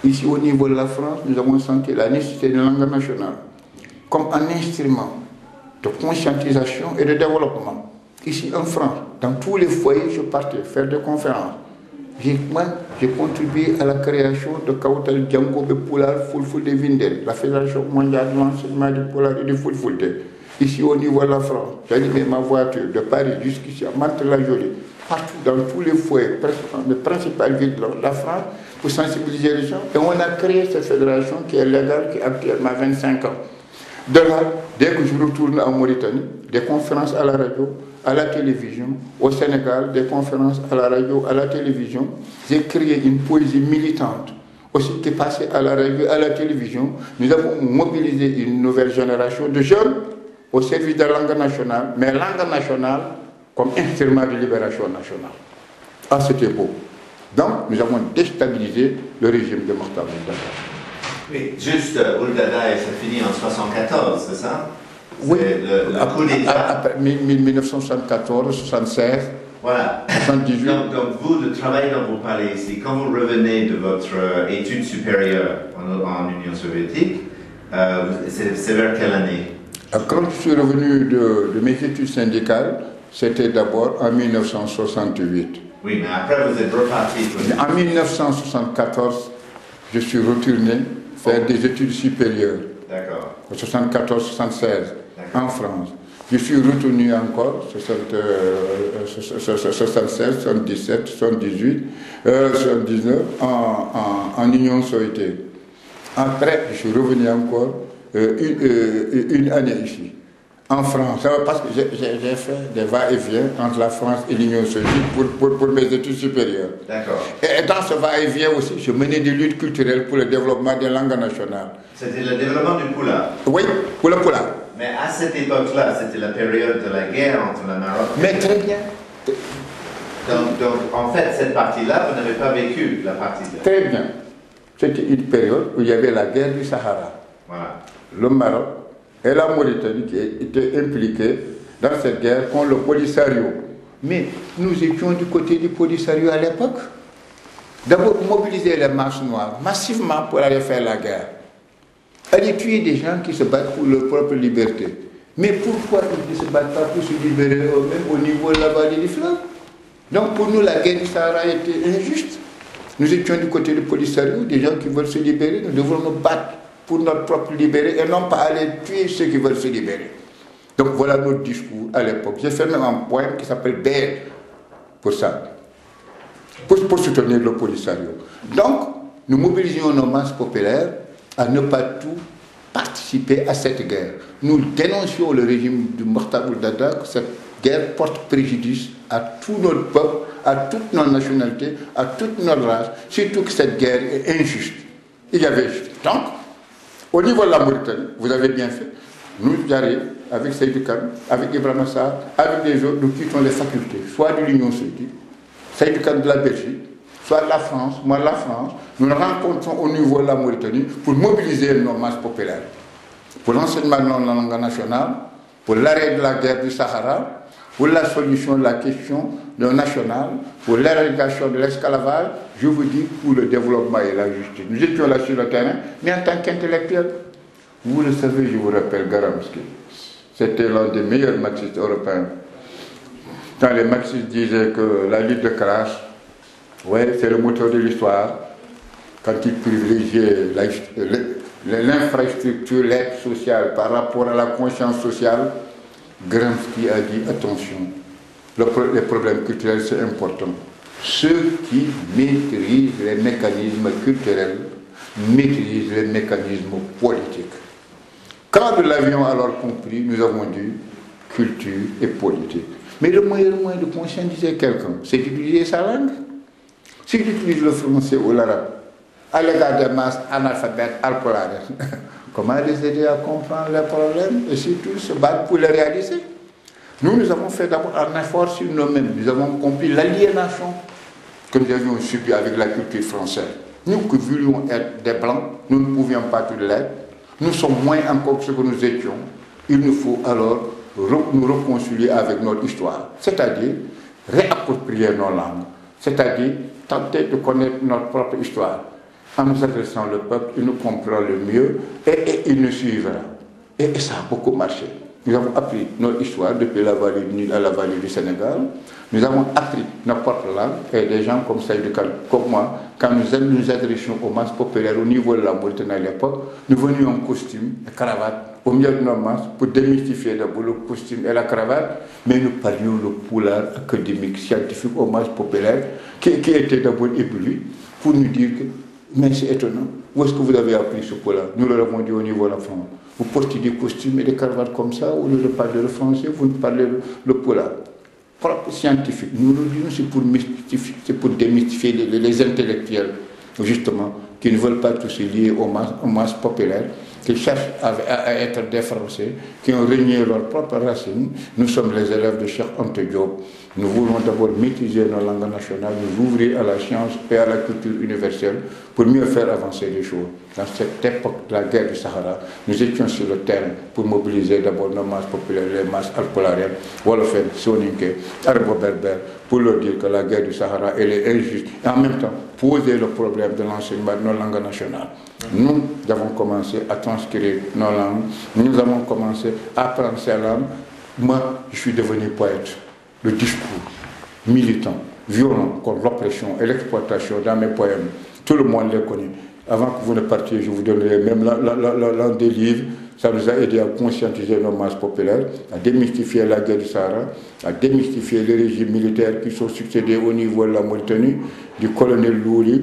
Ici au niveau de la France, nous avons senti la nécessité de la langue nationale comme un instrument de conscientisation et de développement. Ici en France, dans tous les foyers, je partais faire des conférences. J'ai contribué à la création de Kautal Django de Poulard Fulfulde Vindel, la Fédération mondiale de l'enseignement du Poulard et du Fulfulde. Ici au niveau de la France, j'animais ma voiture de Paris jusqu'ici à Mantes-la-Jolie, partout dans tous les foyers, les principales villes de la France, pour sensibiliser les gens. Et on a créé cette fédération qui est légale, qui a actuellement 25 ans. De là, dès que je retourne en Mauritanie, des conférences à la radio, à la télévision, au Sénégal, des conférences à la radio, à la télévision, j'ai créé une poésie militante, aussi qui passait à la radio, à la télévision. Nous avons mobilisé une nouvelle génération de jeunes au service de la langue nationale, mais langue nationale comme instrument de libération nationale. Ah, c'était beau. Donc, nous avons déstabilisé le régime de Mokhtar Ould Daddah. Oui, juste, Ould Daddah, ça finit en 1974, c'est ça? Oui, le coup d'État. Après 1974, 76, voilà. 78. Donc, vous, le travail dont vous parlez ici, quand vous revenez de votre étude supérieure en Union soviétique, c'est vers quelle année? Quand je suis revenu de mes études syndicales, c'était d'abord en 1968. Oui, mais après vous êtes reparti. En 1974, je suis retourné faire des études supérieures. D'accord. En 74-76, en France. Je suis retourné encore, 76, 77, 78, 79, en Union soviétique. Après, je suis revenu encore une année ici, en France, parce que j'ai fait des va-et-vient entre la France et l'Union soviétique pour mes études supérieures. D'accord. Et dans ce va-et-vient aussi, je menais des luttes culturelles pour le développement des langues nationales. C'était le développement du Poula. Oui, pour le Poula. Mais à cette époque-là, c'était la période de la guerre entre le Maroc et... Mais très bien. Donc, en fait, cette partie-là, vous n'avez pas vécu la partie-là. Très bien. C'était une période où il y avait la guerre du Sahara. Voilà. Le Maroc et la Mauritanie qui étaient impliqués dans cette guerre contre le Polisario. Mais nous étions du côté du Polisario à l'époque. D'abord, mobiliser les masses noires massivement pour aller faire la guerre. Aller tuer des gens qui se battent pour leur propre liberté. Mais pourquoi ils ne se battent pas pour se libérer eux-mêmes au niveau de la vallée du fleuve? Donc pour nous, la guerre du Sahara était injuste. Nous étions du côté du Polisario, des gens qui veulent se libérer. Nous devons nous battre pour notre propre libérer et non pas aller tuer ceux qui veulent se libérer. Donc voilà notre discours à l'époque. J'ai fait même un poème qui s'appelle Bête pour ça, pour soutenir le Polisario. Donc nous mobilisions nos masses populaires à ne pas tout participer à cette guerre. Nous dénoncions le régime de Mokhtar Ould Daddah, que cette guerre porte préjudice à tout notre peuple, à toutes nos nationalités, à toute notre race, surtout que cette guerre est injuste. Il y avait juste. Donc, au niveau de la Mauritanie, vous avez bien fait, nous arrivons avec Seydou Kane, avec Ibrahima Sarr, avec les autres, nous quittons les facultés, soit de l'Union soviétique, Seydou Kane de la Belgique, soit de la France, moi de la France, nous nous rencontrons au niveau de la Mauritanie pour mobiliser nos masses populaires, pour l'enseignement de la langue nationale, pour l'arrêt de la guerre du Sahara, pour la solution de la question nationale, pour l'éradication de l'esclavage, je vous dis, pour le développement et la justice. Nous étions là sur le terrain, mais en tant qu'intellectuels, vous le savez, je vous rappelle, Garamsky, c'était l'un des meilleurs marxistes européens. Quand les marxistes disaient que la lutte de classe, ouais, c'est le moteur de l'histoire, quand ils privilégiaient l'infrastructure, l'aide sociale par rapport à la conscience sociale, Gramsci a dit attention, les problèmes culturels c'est important. Ceux qui maîtrisent les mécanismes culturels maîtrisent les mécanismes politiques. Quand nous l'avions alors compris, nous avons dit culture et politique. Mais le meilleur moyen de conscientiser quelqu'un, c'est d'utiliser sa langue. Si tu utilises le français ou l'arabe, à l'égard des masses analphabètes, alcoolaires, comment les aider à comprendre les problèmes et surtout se battre pour les réaliser? Nous avons fait d'abord un effort sur nous-mêmes. Nous avons compris l'aliénation que nous avions subie avec la culture française. Nous qui voulions être des blancs, nous ne pouvions pas tout l'être. Nous sommes moins encore que ce que nous étions. Il nous faut alors nous réconcilier avec notre histoire, c'est-à-dire réapproprier nos langues, c'est-à-dire tenter de connaître notre propre histoire. En nous adressant le peuple, il nous comprend le mieux et il nous suivra. Et ça a beaucoup marché. Nous avons appris notre histoire depuis la vallée du Nil à la vallée du Sénégal. Nous avons appris notre propre langue et des gens comme Seydou Kane, comme moi, quand nous adressions aux masses populaires au niveau de la Mauritanie à l'époque, nous venions en costume et cravate au milieu de nos masses pour démystifier d'abord le costume et la cravate, mais nous parlions le poulard académique, scientifique aux masses populaires qui étaient d'abord éblouis pour nous dire que mais c'est étonnant. Où est-ce que vous avez appris ce poulard? Nous le l'avons dit au niveau de la France. Vous portez des costumes et des cravates comme ça, au lieu de parler le français, vous ne parlez le poulard. Propre scientifique. Nous le disons, c'est pour démystifier les intellectuels, justement, qui ne veulent pas tous se lier aux masses populaires qui cherchent à être des Français, qui ont renié leurs propres racines. Nous sommes les élèves de Cheikh Anta Diop. Nous voulons d'abord maîtriser nos langues nationales, nous ouvrir à la science et à la culture universelle pour mieux faire avancer les choses. Dans cette époque de la guerre du Sahara, nous étions sur le terrain pour mobiliser d'abord nos masses populaires, les masses alpolariennes, Wolofène, Soninké, Arabo-Berbère, pour leur dire que la guerre du Sahara, elle est injuste. Et en même temps, poser le problème de l'enseignement de nos langues nationales. Nous avons commencé à transcrire nos langues, nous avons commencé à apprendre ces langues. Moi, je suis devenu poète. Le discours militant, violent contre l'oppression et l'exploitation dans mes poèmes, tout le monde les connaît. Avant que vous ne partiez, je vous donnerai même l'un des livres. Ça nous a aidé à conscientiser nos masses populaires, à démystifier la guerre du Sahara, à démystifier les régimes militaires qui sont succédés au niveau de la Mauritanie, du colonel Louli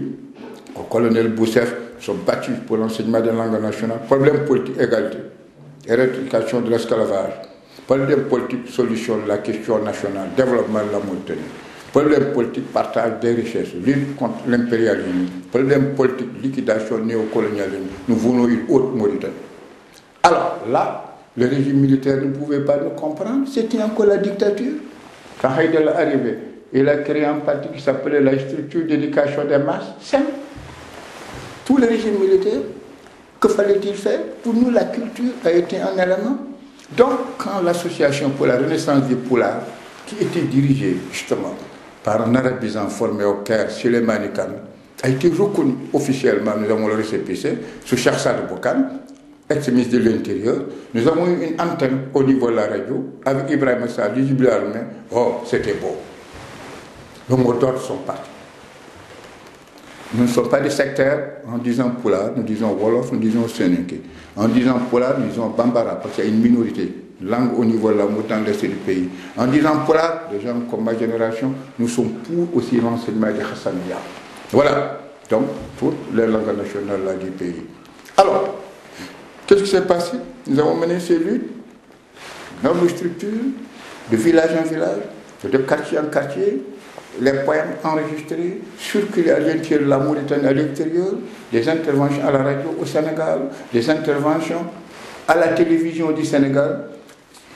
au colonel Boussef, sont battus pour l'enseignement des langues nationales. Problème politique, égalité, éradication de l'esclavage. Problème politique, solution de la question nationale, développement de la Mauritanie. Problème politique, partage des richesses, lutte contre l'impérialisme. Problème politique, liquidation néocolonialisme. Nous voulons une haute Mauritanie. Alors là, le régime militaire ne pouvait pas nous comprendre, c'était encore la dictature. Quand Haïdel est arrivé, il a créé un parti qui s'appelait la structure d'éducation des masses, simple. Tous les régimes militaires, que fallait-il faire? Pour nous, la culture a été un élément. Donc, quand l'association pour la renaissance des Poulards, qui était dirigée justement par un arabisant formé au Caire, Souleymane Kane, a été reconnue officiellement, nous avons le récépissé, sous Cheikh Saad Bou Kane, ex-ministre de l'Intérieur, nous avons eu une antenne au niveau de la radio, avec Ibrahim Sadi, Jibril Almé. Oh, c'était beau. Nos mots d'ordre sont partis. Nous ne sommes pas des sectaires en disant Poulard, nous disons Wolof, nous disons Soninké. En disant Poulard, nous disons Bambara, parce qu'il y a une minorité, langue au niveau de la montagne de l'est du pays. En disant Poulard, des gens comme ma génération, nous sommes pour aussi l'enseignement de Hassaniya. Voilà, donc, toutes les langues nationales là, du pays. Alors, qu'est-ce qui s'est passé? Nous avons mené ces luttes dans nos structures, de village en village, de quartier en quartier, les poèmes enregistrés, circulés à l'intérieur de la Mauritanie à l'extérieur, des interventions à la radio au Sénégal, des interventions à la télévision du Sénégal.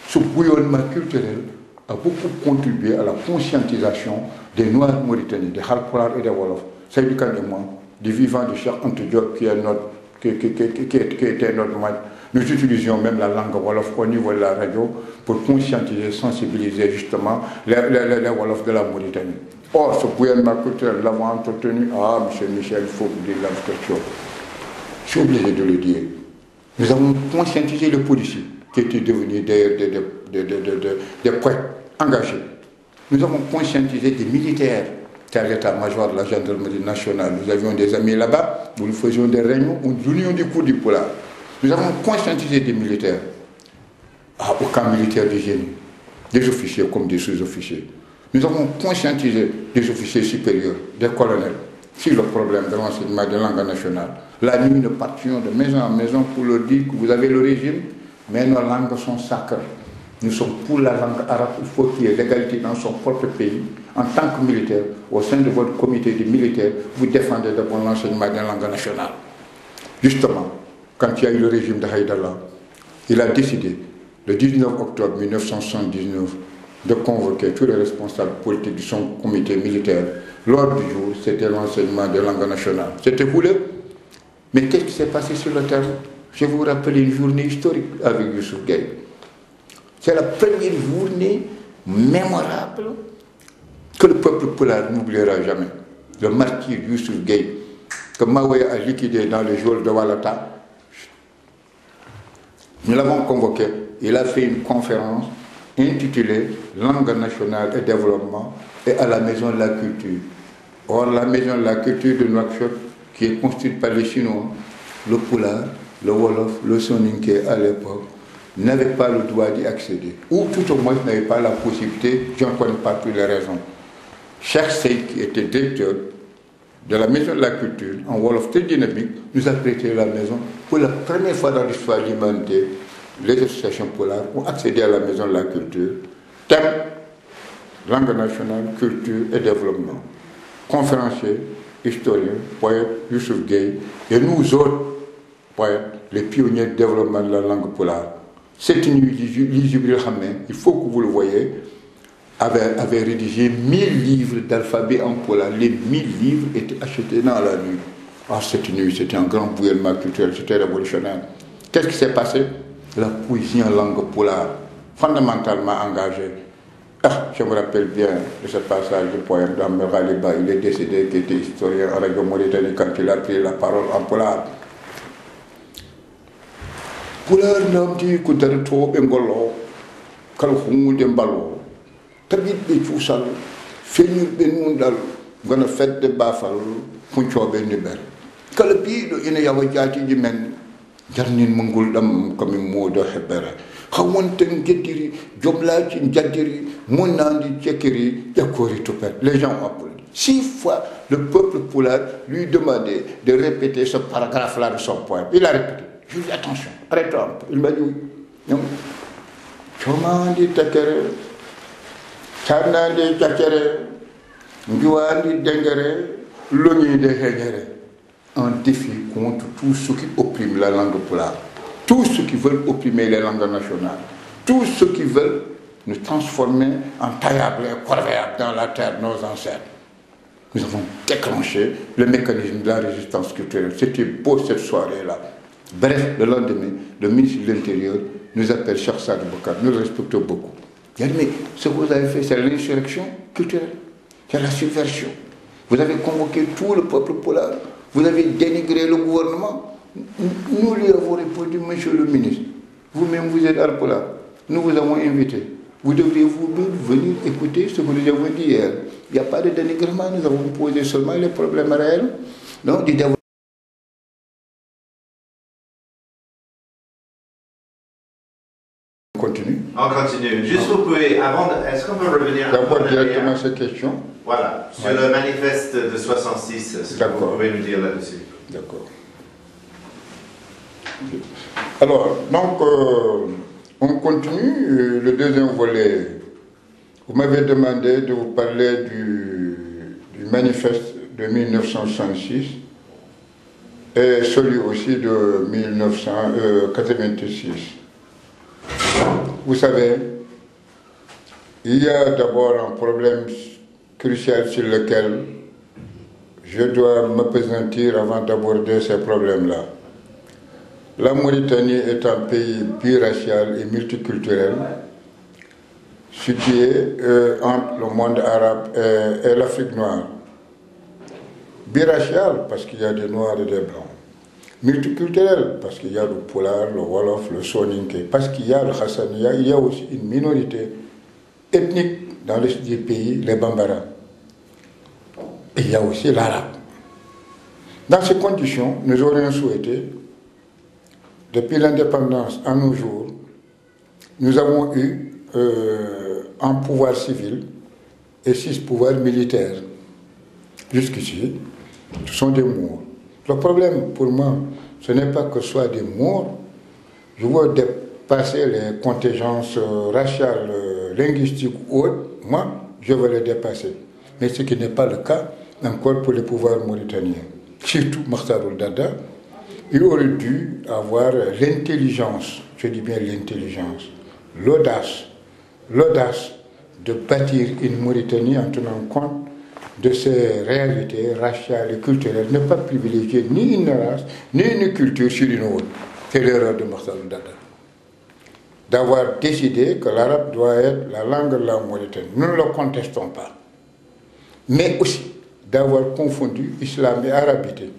Ce bouillonnement culturel a beaucoup contribué à la conscientisation des Noirs mauritaniens, des Halpolars et des Wolofs. C'est du cas de moi, du vivant de Cheikh Anta Diop qui était notre maître. Nous utilisions même la langue Wolof au niveau de la radio pour conscientiser, sensibiliser justement les Wolofs de la Mauritanie. Or, ce bouillonnement culturel, nous l'avons entretenu. Ah, M. Michel, il faut vous dire la question. Je suis obligé de le dire. Nous avons conscientisé les policiers qui étaient devenus des poètes engagés. Nous avons conscientisé des militaires, tel l'état-major de la gendarmerie nationale. Nous avions des amis là-bas, où nous faisions des réunions, où nous unions du coup du Poulard. Nous avons conscientisé des militaires, au camp militaire du génie, des officiers comme des sous-officiers. Nous avons conscientisé des officiers supérieurs, des colonels, sur le problème de l'enseignement de langue nationale. La nuit, nous partions de maison en maison pour leur dire que vous avez le régime, mais nos langues sont sacrées. Nous sommes pour la langue arabe, il faut qu'il y ait l'égalité dans son propre pays. En tant que militaire, au sein de votre comité de militaires, vous défendez d'abord l'enseignement de la langue nationale. Justement, quand il y a eu le régime de Haïdallah, il a décidé, le 19 octobre 1979, de convoquer tous les responsables politiques de son comité militaire. L'ordre du jour, c'était l'enseignement de langue nationale. C'était voulu. Mais qu'est-ce qui s'est passé sur le terrain? Je vais vous rappeler une journée historique avec Youssouf Gueye. C'est la première journée mémorable que le peuple poulard n'oubliera jamais. Le martyr Youssouf Gueye, que Maoué a liquidé dans le geôle de Walata. Nous l'avons convoqué. Il a fait une conférence intitulée Langue nationale et développement et à la Maison de la Culture. Or, la Maison de la Culture de Nouakchott, qui est construite par les Chinois, le Poulard, le Wolof, le Soninké à l'époque, n'avait pas le droit d'y accéder. Ou tout au moins n'avait pas la possibilité, je ne connais pas toutes les raisons. Cheikh Seyd, qui était directeur de la Maison de la Culture, en Wolof très dynamique, nous a prêté la maison. Pour la première fois dans l'histoire de l'humanité, les associations polaires ont accédé à la Maison de la Culture. Thème, langue nationale, culture et développement. Conférencier, historien, poète, Youssouf Gueye, et nous autres, poètes, les pionniers du développement de la langue polaire. Cette nuit, il faut que vous le voyez, avait rédigé 1000 livres d'alphabet en polaar. Les 1000 livres étaient achetés dans la nuit. Ah, cette nuit, c'était un grand bouillonnement culturel, c'était révolutionnaire. Qu'est-ce qui s'est passé? La poésie en langue polaar, fondamentalement engagée. Ah, je me rappelle bien de ce passage du poème d'Amber Ghaliba. Il est décédé, qui était historien en Radio Mauritanie, quand il a pris la parole en polaar. Pulaar namdi ko daratoɓe ngollo kala ko hunde mballo tabiɓe cuusal feñirɓe nundal gona fedde baafal funcoɓe ndiɓer kala biɗo ina yawa jaatiji men jarnin mo ngulɗam komin moodo heɓere ha wonten gueddiri jomlaji jaddiri monnandi cekkiri ƴakkori tupet. Les gens ont applaudi. 6 fois le peuple pulaar lui demandait de répéter ce paragraphe là de son poème. Il a répété. Je lui dis attention, arrête-toi un peu. Il m'a dit oui. Chomandi takere, Chanandi takere, Njuandi dengere, Loni de hengere. Un défi contre tous ceux qui oppriment la langue polaar, tous ceux qui veulent opprimer les langues nationales, tous ceux qui veulent nous transformer en taillables et corvéables dans la terre de nos ancêtres. Nous avons déclenché le mécanisme de la résistance culturelle. C'était beau cette soirée-là. Bref, le lendemain, le ministre de l'Intérieur nous appelle Cheikh Saad Bou, nous le respectons beaucoup. Il a dit, mais ce que vous avez fait, c'est l'insurrection culturelle, c'est la subversion. Vous avez convoqué tout le peuple polaar, vous avez dénigré le gouvernement. Nous lui avons répondu, monsieur le ministre, vous-même vous êtes alpolaar, nous vous avons invité. Vous devriez vous-même venir écouter ce que nous avons dit hier. Il n'y a pas de dénigrement, nous avons posé seulement les problèmes réels. Donc, du développement. Continue. On continue. Juste vous pouvez, est-ce qu'on peut revenir d'abord directement à cette question? Voilà, sur le manifeste de 66, ce que vous pouvez nous dire là-dessus. D'accord. Alors, donc, on continue. Le deuxième volet, vous m'avez demandé de vous parler du manifeste de 1966 et celui aussi de 1986. Vous savez, il y a d'abord un problème crucial sur lequel je dois m'appesantir avant d'aborder ces problèmes-là. La Mauritanie est un pays biracial et multiculturel, situé entre le monde arabe et l'Afrique noire. Biracial parce qu'il y a des noirs et des blancs. Multiculturel parce qu'il y a le pulaar, le wolof, le soninké, parce qu'il y a le hassaniya, il y a aussi une minorité ethnique dans l'est du pays, les Bambara. Et il y a aussi l'arabe. Dans ces conditions, nous aurions souhaité, depuis l'indépendance à nos jours, nous avons eu un pouvoir civil et 6 pouvoirs militaires. Jusqu'ici, ce sont des mots. Le problème pour moi, ce n'est pas que ce soit des morts. Je veux dépasser les contingences raciales, linguistiques ou autres. Moi, je veux les dépasser. Mais ce qui n'est pas le cas encore pour les pouvoirs mauritaniens. Surtout Makhtar Ould-Daddah, il aurait dû avoir l'intelligence, je dis bien l'intelligence, l'audace de bâtir une Mauritanie en tenant compte de ces réalités raciales et culturelles, ne pas privilégier ni une race, ni une culture sur une autre. C'est l'erreur de Makhtar Ould-Daddah. D'avoir décidé que l'arabe doit être la langue de la Mauritanie. Nous ne le contestons pas. Mais aussi d'avoir confondu islam et arabité,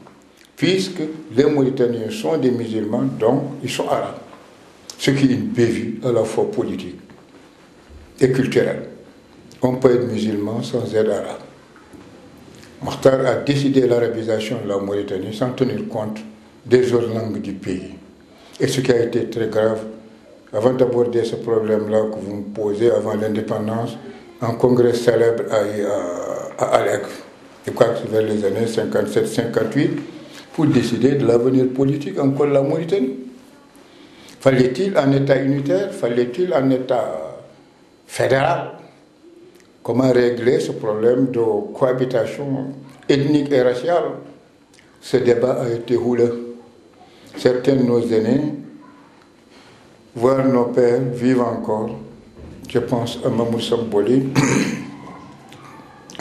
puisque les Mauritaniens sont des musulmans, donc ils sont arabes. Ce qui est une bévue à la fois politique et culturelle. On peut être musulman sans être arabe. Makhtar a décidé l'arabisation de la Mauritanie sans tenir compte des autres langues du pays. Et ce qui a été très grave, avant d'aborder ce problème-là que vous me posez avant l'indépendance, un congrès célèbre à Alec, je crois que c'est vers les années 57-58, pour décider de l'avenir politique encore de la Mauritanie. Fallait-il un État unitaire? Fallait-il un État fédéral? Comment régler ce problème de cohabitation ethnique et raciale? Ce débat a été houleux. certains de nos aînés, voire nos pères, vivent encore. Je pense à Mamoud Samboli,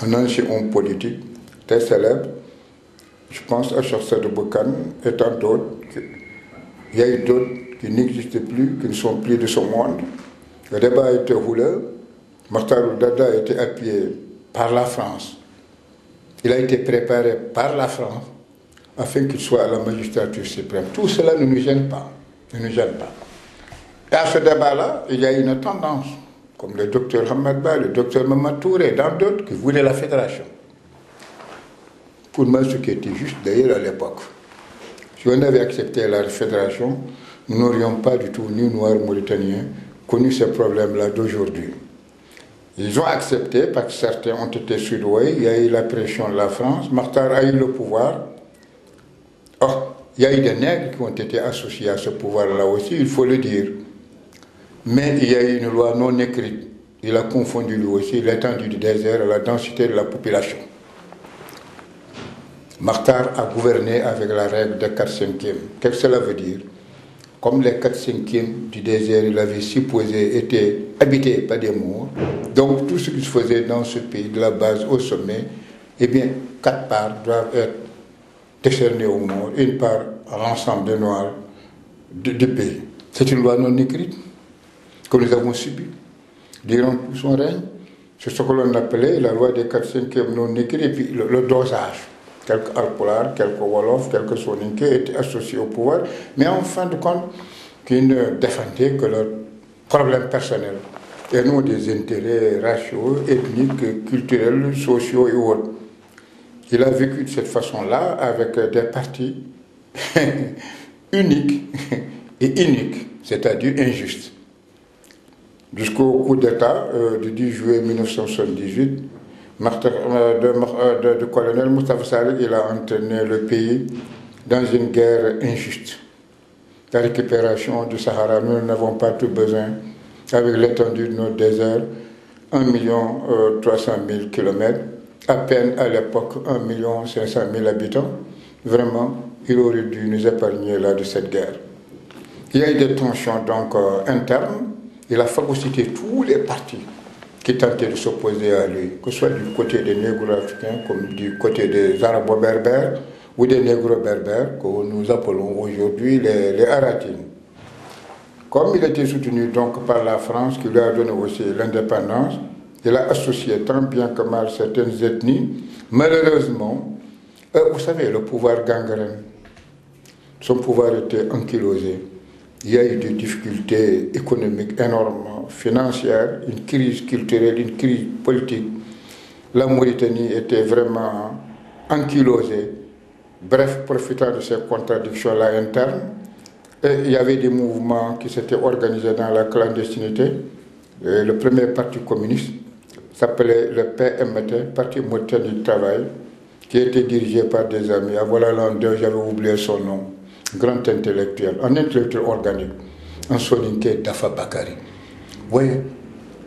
un ancien homme politique très célèbre. Je pense à Chassa de Boukan et tant d'autres. Il y a eu d'autres qui n'existent plus, qui ne sont plus de ce monde. Le débat a été houleux. Makhtar Dada a été appuyé par la France. Il a été préparé par la France afin qu'il soit à la magistrature suprême. Tout cela ne nous gêne pas. Ne nous gêne pas. Et à ce débat-là, il y a une tendance, comme le docteur Hamad Ba, le docteur Mamadou Touré, dans d'autres, qui voulaient la fédération. Pour moi, ce qui était juste d'ailleurs à l'époque. Si on avait accepté la fédération, nous n'aurions pas du tout, ni noirs mauritaniens, connu ces problèmes-là d'aujourd'hui. Ils ont accepté parce que certains ont été soudoyés, il y a eu la pression de la France, Makhtar a eu le pouvoir. Or, il y a eu des nègres qui ont été associés à ce pouvoir-là aussi, il faut le dire. Mais il y a eu une loi non écrite. Il a confondu lui aussi l'étendue du désert et la densité de la population. Makhtar a gouverné avec la règle des 4/5. Qu'est-ce que cela veut dire? Comme les 4/5 du désert, il avait supposé étaient habités par des Moors. Donc tout ce qui se faisait dans ce pays, de la base au sommet, eh bien, 4 parts doivent être décernées aux Moors, une part à l'ensemble des Noirs du pays. C'est une loi non écrite que nous avons subie durant tout son règne. C'est ce que l'on appelait la loi des 4/5 non écrite, et puis le dosage. Quelques Alpulaar, quelques Wolof, quelques Soninké étaient associés au pouvoir, mais en fin de compte, qui ne défendaient que leurs problèmes personnels, et non des intérêts raciaux, ethniques, culturels, sociaux et autres. Il a vécu de cette façon-là avec des partis uniques et iniques, c'est-à-dire injustes. Jusqu'au coup d'État du 10 juillet 1978, de colonel Moustapha Saleh, il a entraîné le pays dans une guerre injuste. La récupération du Sahara, nous n'avons pas tout besoin, avec l'étendue de notre désert, 1 300 000 km, à peine à l'époque 1 500 000 habitants. Vraiment, il aurait dû nous épargner là de cette guerre. Il y a eu des tensions donc internes. Il a phagocyté tous les partis qui tentaient de s'opposer à lui, que ce soit du côté des négro-africains comme du côté des arabo-berbères ou des négro-berbères que nous appelons aujourd'hui les Haratines. Comme il était soutenu donc par la France qui lui a donné aussi l'indépendance, il a associé tant bien que mal certaines ethnies. Malheureusement, vous savez, le pouvoir gangrène, son pouvoir était ankylosé. Il y a eu des difficultés économiques énormes, financières, une crise culturelle, une crise politique. La Mauritanie était vraiment ankylosée. Bref, profitant de ces contradictions-là internes, il y avait des mouvements qui s'étaient organisés dans la clandestinité. Le premier parti communiste s'appelait le PMT, Parti Mauritanien du Travail, qui était dirigé par des amis. Voilà l'un d'eux, j'avais oublié son nom. Grand intellectuel, un intellectuel organique, un soninké Dafa Bakari. Oui,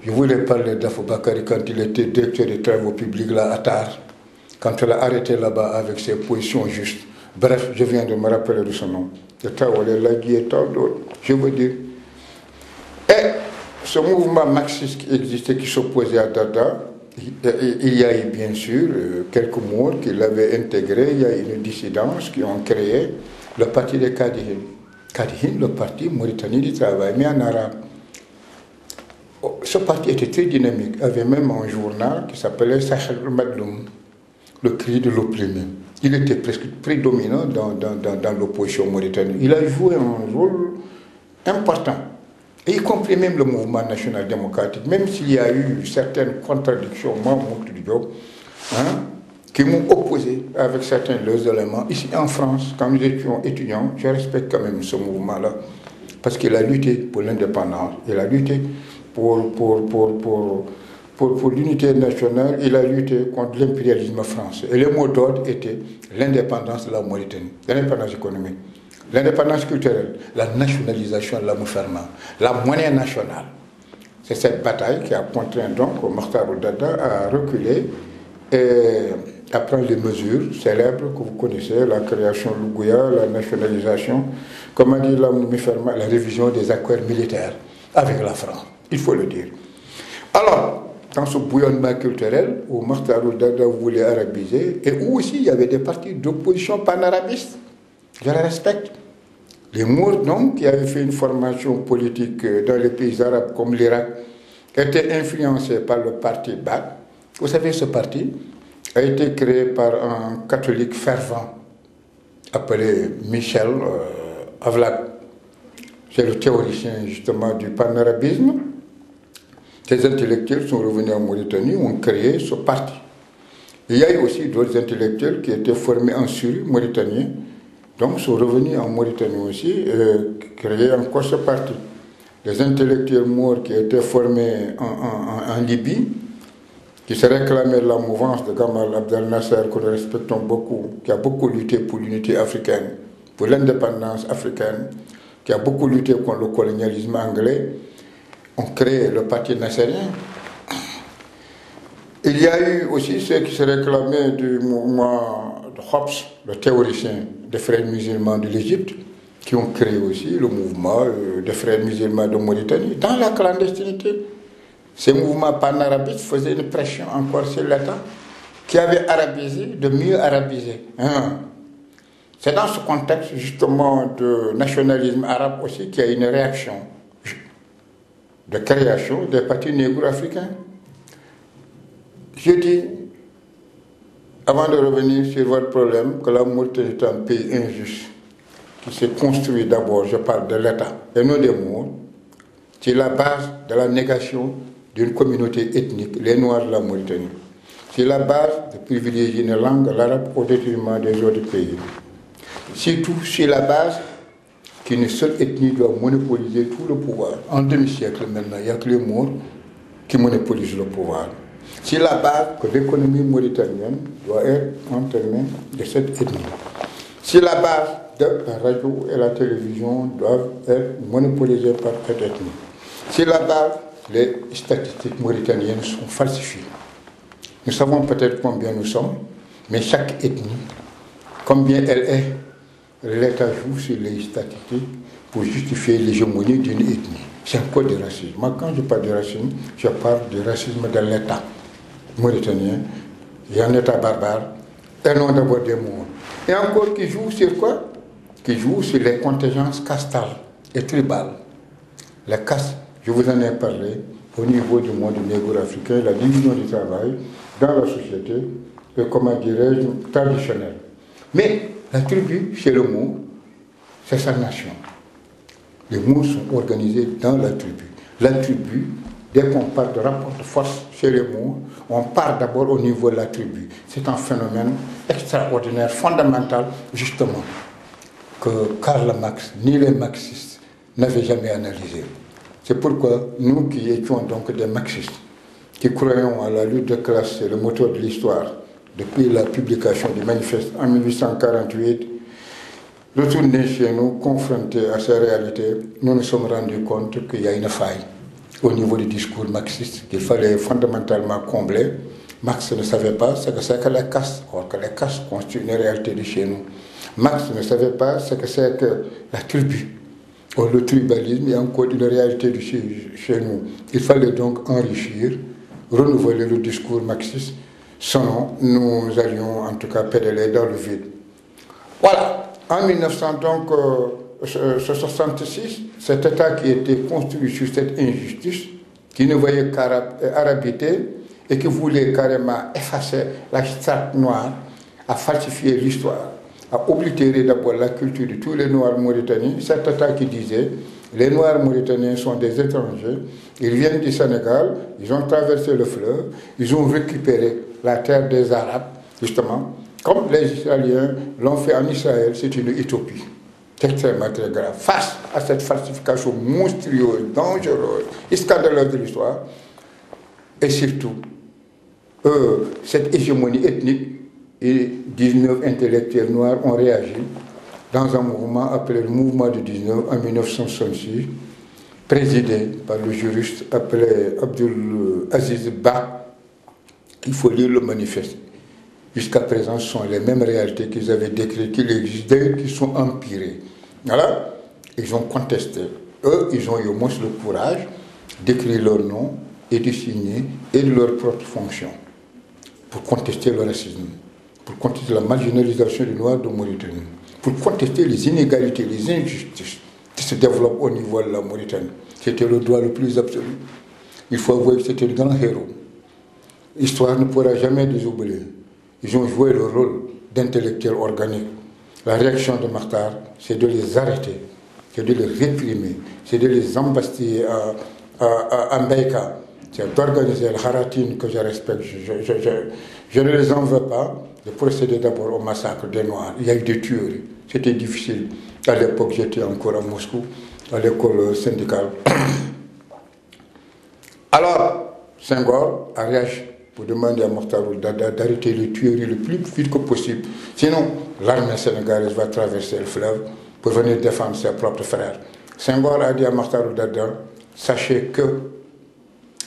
je voulais parler de Dafa Bakari quand il était directeur des travaux publics là à Tar, quand il a arrêté là-bas avec ses positions justes. Bref, je viens de me rappeler de son nom. Le Traoré, Lagui et tant d'autres, je veux dire. Et ce mouvement marxiste qui existait, qui s'opposait à Dada, il y a eu bien sûr quelques mots qui l'avaient intégré, il y a eu une dissidence qui ont créé le parti des Kadihin. Kadihin, le parti mauritanien du travail, mais en arabe. Ce parti était très dynamique, avait même un journal qui s'appelait Sahel Madloum, le cri de l'opprimé. Il était presque prédominant dans l'opposition mauritanienne. Il a joué un rôle important, et y compris même le mouvement national démocratique, même s'il y a eu certaines contradictions, moi, Diop, qui m'ont opposé avec certains de leurs éléments. Ici en France, quand nous étions étudiants, je respecte quand même ce mouvement-là, parce qu'il a lutté pour l'indépendance, il a lutté pour l'unité nationale, il a lutté contre l'impérialisme français. Et le mot d'ordre était l'indépendance de la Mauritanie, l'indépendance économique, l'indépendance culturelle, la nationalisation de la Moufarma, la monnaie nationale. C'est cette bataille qui a contraint donc Makhtar Dada à reculer. Et à prendre les mesures célèbres que vous connaissez, la création de l'Ougouya, la nationalisation, comment dire, la révision des accords militaires avec la France, il faut le dire. Alors, dans ce bouillonnement culturel où Makhtar Dada voulait arabiser et où aussi il y avait des partis d'opposition panarabistes, je les respecte. Les Mours, donc, qui avaient fait une formation politique dans les pays arabes comme l'Irak, étaient influencés par le parti Ba'ath. Vous savez, ce parti a été créé par un catholique fervent appelé Michel Avlak. C'est le théoricien justement du panarabisme. Ces intellectuels sont revenus en Mauritanie, ont créé ce parti. Il y a eu aussi d'autres intellectuels qui étaient formés en Syrie, mauritaniens, donc sont revenus en Mauritanie aussi et créé encore ce parti. Les intellectuels morts qui étaient formés en Libye, qui se réclamaient de la mouvance de Gamal Abdel Nasser, que nous respectons beaucoup, qui a beaucoup lutté pour l'unité africaine, pour l'indépendance africaine, qui a beaucoup lutté contre le colonialisme anglais, ont créé le parti nassérien. Il y a eu aussi ceux qui se réclamaient du mouvement de Hobbes, le théoricien des frères musulmans de l'Égypte, qui ont créé aussi le mouvement des frères musulmans de Mauritanie, dans la clandestinité. Ces mouvements panarabistes faisaient une pression encore sur l'État, qui avait arabisé, de mieux arabiser. C'est dans ce contexte justement de nationalisme arabe aussi qu'il y a une réaction de création des partis négro-africains. Je dis, avant de revenir sur votre problème, que la Mauritanie est un pays injuste, qui s'est construit d'abord, je parle de l'État, et non des Mours, c'est la base de la négation d'une communauté ethnique, les Noirs de la Mauritanie. C'est la base de privilégier une langue, l'arabe, au détriment des autres pays. Surtout, c'est la base qu'une seule ethnie doit monopoliser tout le pouvoir. En demi-siècle maintenant, il n'y a que les Mours qui monopolisent le pouvoir. C'est la base que l'économie mauritanienne doit être entre les mains de cette ethnie. C'est la base de la radio et la télévision doivent être monopolisées par cette ethnie. C'est la base, les statistiques mauritaniennes sont falsifiées. Nous savons peut-être combien nous sommes, mais chaque ethnie, combien elle est, l'État joue sur les statistiques pour justifier l'hégémonie d'une ethnie. C'est un code de racisme. Moi, quand je parle de racisme, je parle du racisme de l'État mauritanien. Il y a un État barbare, et non d'abord des Mours. Et encore qui joue sur quoi? Qui joue sur les contingences castales et tribales. Les castes, je vous en ai parlé, au niveau du monde négro-africain, la division du travail dans la société, et comment dirais-je, traditionnelle. Mais la tribu, chez le Mour, c'est sa nation. Les Mours sont organisés dans la tribu. La tribu, dès qu'on parle de rapport de force chez les Mours, on part d'abord au niveau de la tribu. C'est un phénomène extraordinaire, fondamental, justement, que Karl Marx, ni les marxistes, n'avaient jamais analysé. C'est pourquoi nous qui étions donc des marxistes, qui croyons à la lutte de classe, c'est le moteur de l'histoire, depuis la publication du manifeste en 1848, retournés chez nous, confrontés à ces réalités, nous nous sommes rendus compte qu'il y a une faille au niveau du discours marxiste qu'il fallait fondamentalement combler. Marx ne savait pas ce que c'est que les castes, or que les castes constituent une réalité de chez nous. Marx ne savait pas ce que c'est que la tribu. Or, le tribalisme est encore une réalité de chez nous. Il fallait donc enrichir, renouveler le discours marxiste, sinon nous allions en tout cas pédaler dans le vide. Voilà, en 1966, cet État qui était construit sur cette injustice, qui ne voyait qu'arabité et qui voulait carrément effacer la strate noire, a falsifié l'histoire, a oblitéré d'abord la culture de tous les Noirs mauritaniens. Cet État qui disait les Noirs mauritaniens sont des étrangers, ils viennent du Sénégal, ils ont traversé le fleuve, ils ont récupéré la terre des Arabes, justement, comme les Israéliens l'ont fait en Israël, c'est une utopie. C'est extrêmement très grave. Face à cette falsification monstrueuse, dangereuse, scandaleuse de l'histoire, et surtout, cette hégémonie ethnique, et 19 intellectuels noirs ont réagi dans un mouvement appelé le mouvement du 19 en 1966, présidé par le juriste appelé Abdul Aziz Ba. Il faut lire le manifeste. jusqu'à présent, ce sont les mêmes réalités qu'ils avaient décrites, qui existaient, qui sont empirées. Voilà, ils ont contesté. Eux, ils ont eu au moins le courage d'écrire leur nom et de signer et de leur propre fonction pour contester le racisme, pour contester la marginalisation des Noirs de Mauritanie, pour contester les inégalités, les injustices qui se développent au niveau de la Mauritanie. C'était le droit le plus absolu. Il faut avouer que c'était le grand héros. L'histoire ne pourra jamais les oublier. Ils ont joué le rôle d'intellectuels organiques. La réaction de Makhtar, c'est de les arrêter, c'est de les réprimer, c'est de les embastiller à Mbaïka, c'est d'organiser le Haratine que je respecte. Je ne les en veux pas de procéder d'abord au massacre des Noirs. Il y a eu des tueries. C'était difficile. À l'époque, j'étais encore à Moscou, à l'école syndicale. Alors, Senghor a réagi pour demander à Mokhtar Dada d'arrêter les tueries le plus vite que possible. Sinon, l'armée sénégalaise va traverser le fleuve pour venir défendre ses propres frères. Senghor a dit à Mokhtar Dada, sachez que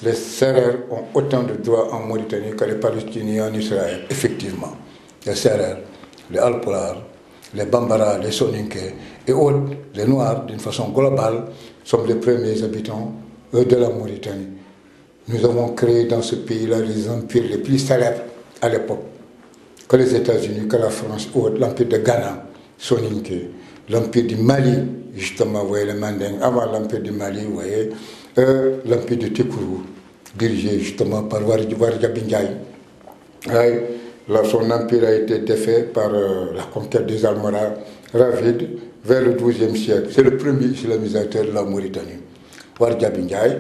les Sérères ont autant de droits en Mauritanie que les Palestiniens en Israël. Effectivement, les Sérères, les Alpulaar, les Bambara, les Soninké et autres, les Noirs, d'une façon globale, sont les premiers habitants de la Mauritanie. Nous avons créé dans ce pays-là les empires les plus célèbres à l'époque, que les États-Unis, que la France, l'empire de Ghana, Soninké, l'empire du Mali, justement, vous voyez les Mandingues, avant l'empire du Mali, vous voyez, l'empire de Tekourou, dirigé justement par Warjabi Ndiaye. Son empire a été défait par la conquête des Almoravides vers le XIIe siècle. C'est le premier islamisateur de la Mauritanie, Warjabi Ndiaye.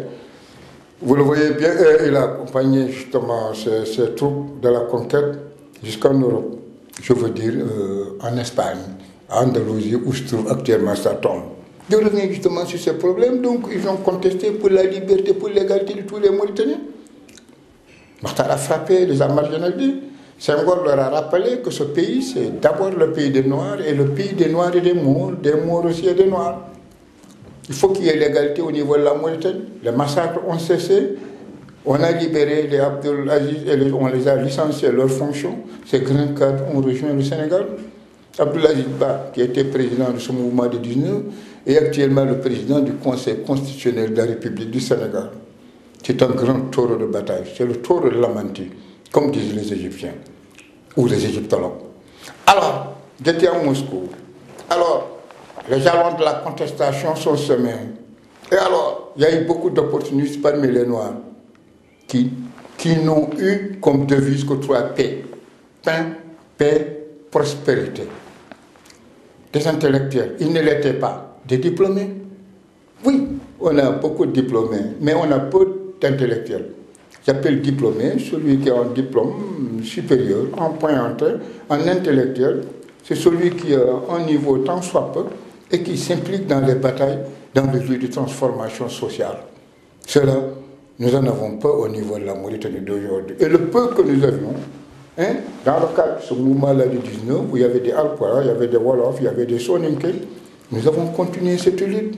Vous le voyez bien, il a accompagné justement ces troupes de la conquête jusqu'en Europe, je veux dire en Espagne, à Andalousie, où se trouve actuellement sa tombe. Je reviens justement sur ces problèmes, donc ils ont contesté pour la liberté, pour l'égalité de tous les Mauritaniens. Makhtar a frappé, les a marginalisés. Senghor leur a rappelé que ce pays, c'est d'abord le pays des Noirs, et le pays des Noirs et des Maures aussi et des Noirs. Il faut qu'il y ait l'égalité au niveau de la Mauritanie. Les massacres ont cessé. On a libéré les Abdul Aziz et on les a licenciés leurs fonctions. Ces grands cadres ont rejoint le Sénégal. Abdul Aziz Ba, qui était président de ce mouvement de 19, est actuellement le président du Conseil constitutionnel de la République du Sénégal. C'est un grand taureau de bataille. C'est le taureau de l'Amanti, comme disent les Égyptiens, ou les Égyptologues. Alors, j'étais à Moscou. Alors, les jalons de la contestation sont semés. Et alors, il y a eu beaucoup d'opportunistes parmi les Noirs qui n'ont eu comme devise que 3 P. Pain, paix, prospérité. Des intellectuels, ils ne l'étaient pas. Des diplômés. Oui, on a beaucoup de diplômés, mais on a peu d'intellectuels. J'appelle diplômé celui qui a un diplôme supérieur, en point entrée, en intellectuel. C'est celui qui a un niveau tant soit peu et qui s'implique dans les batailles, dans le lieu de transformation sociale. Cela, nous en avons pas au niveau de la Mauritanie d'aujourd'hui. Et le peu que nous avions, dans le cadre de ce mouvement-là du 19, où il y avait des Alpara, il y avait des Wolofs, il y avait des Soninké, nous avons continué cette lutte.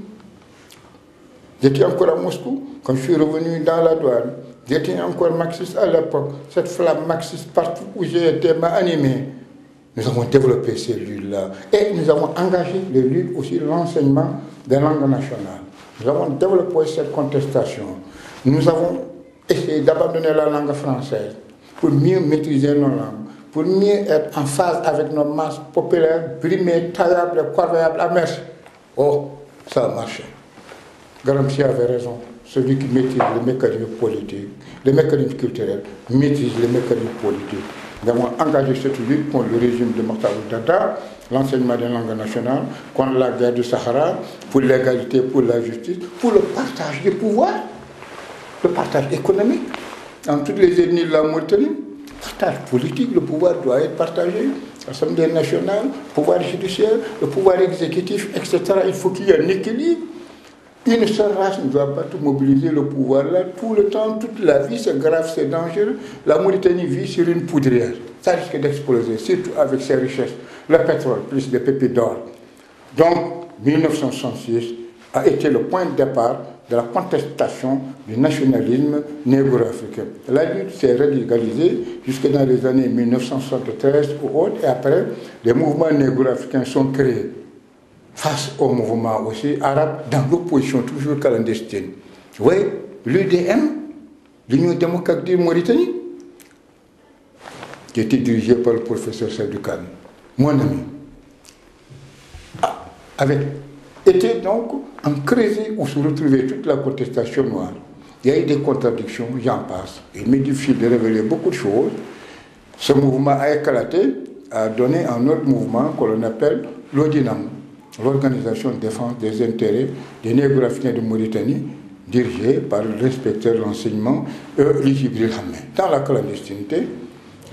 J'étais encore à Moscou, quand je suis revenu dans la douane, j'étais encore marxiste à l'époque. Cette flamme marxiste, partout où j'ai été, m'a animé. Nous avons développé ces luttes-là. Et nous avons engagé les luttes aussi de l'enseignement des langues nationales. Nous avons développé cette contestation. Nous avons essayé d'abandonner la langue française pour mieux maîtriser nos langues, pour mieux être en phase avec nos masses populaires, brimées, taillables, corvéables, à merci. Oh, ça a marché. Gramsci avait raison. Celui qui maîtrise les mécanismes politiques, les mécanismes culturels, maîtrise les mécanismes politiques. Nous avons engagé cette lutte contre le régime de Mokhtar Dada, l'enseignement des langues nationales, contre la guerre du Sahara, pour l'égalité, pour la justice, pour le partage des pouvoirs, le partage économique entre toutes les ethnies de la Mauritanie. Le partage politique, le pouvoir doit être partagé. L'Assemblée nationale, le pouvoir judiciaire, le pouvoir exécutif, etc. Il faut qu'il y ait un équilibre. Une seule race ne doit pas tout mobiliser le pouvoir là, tout le temps, toute la vie, c'est grave, c'est dangereux. La Mauritanie vit sur une poudrière. Ça risque d'exploser, surtout avec ses richesses. Le pétrole, plus des pépites d'or. Donc, 1966 a été le point de départ de la contestation du nationalisme négro-africain. La lutte s'est radicalisée jusque dans les années 1973 ou autres, et après, les mouvements négro-africains sont créés face aux mouvements aussi arabes dans l'opposition toujours clandestine. Oui, l'UDM, l'Union démocratique de Mauritanie, qui était dirigée par le professeur Seydou Kane, mon ami, avait été donc en creuset où se retrouvait toute la contestation noire. Il y a eu des contradictions, j'en passe. Il m'est difficile de révéler beaucoup de choses. Ce mouvement a éclaté, a donné un autre mouvement que l'on appelle l'ODINAM, l'Organisation de défense des intérêts des négro-africains de Mauritanie, dirigée par l'inspecteur de l'enseignement Jibril Hamé. Dans la clandestinité,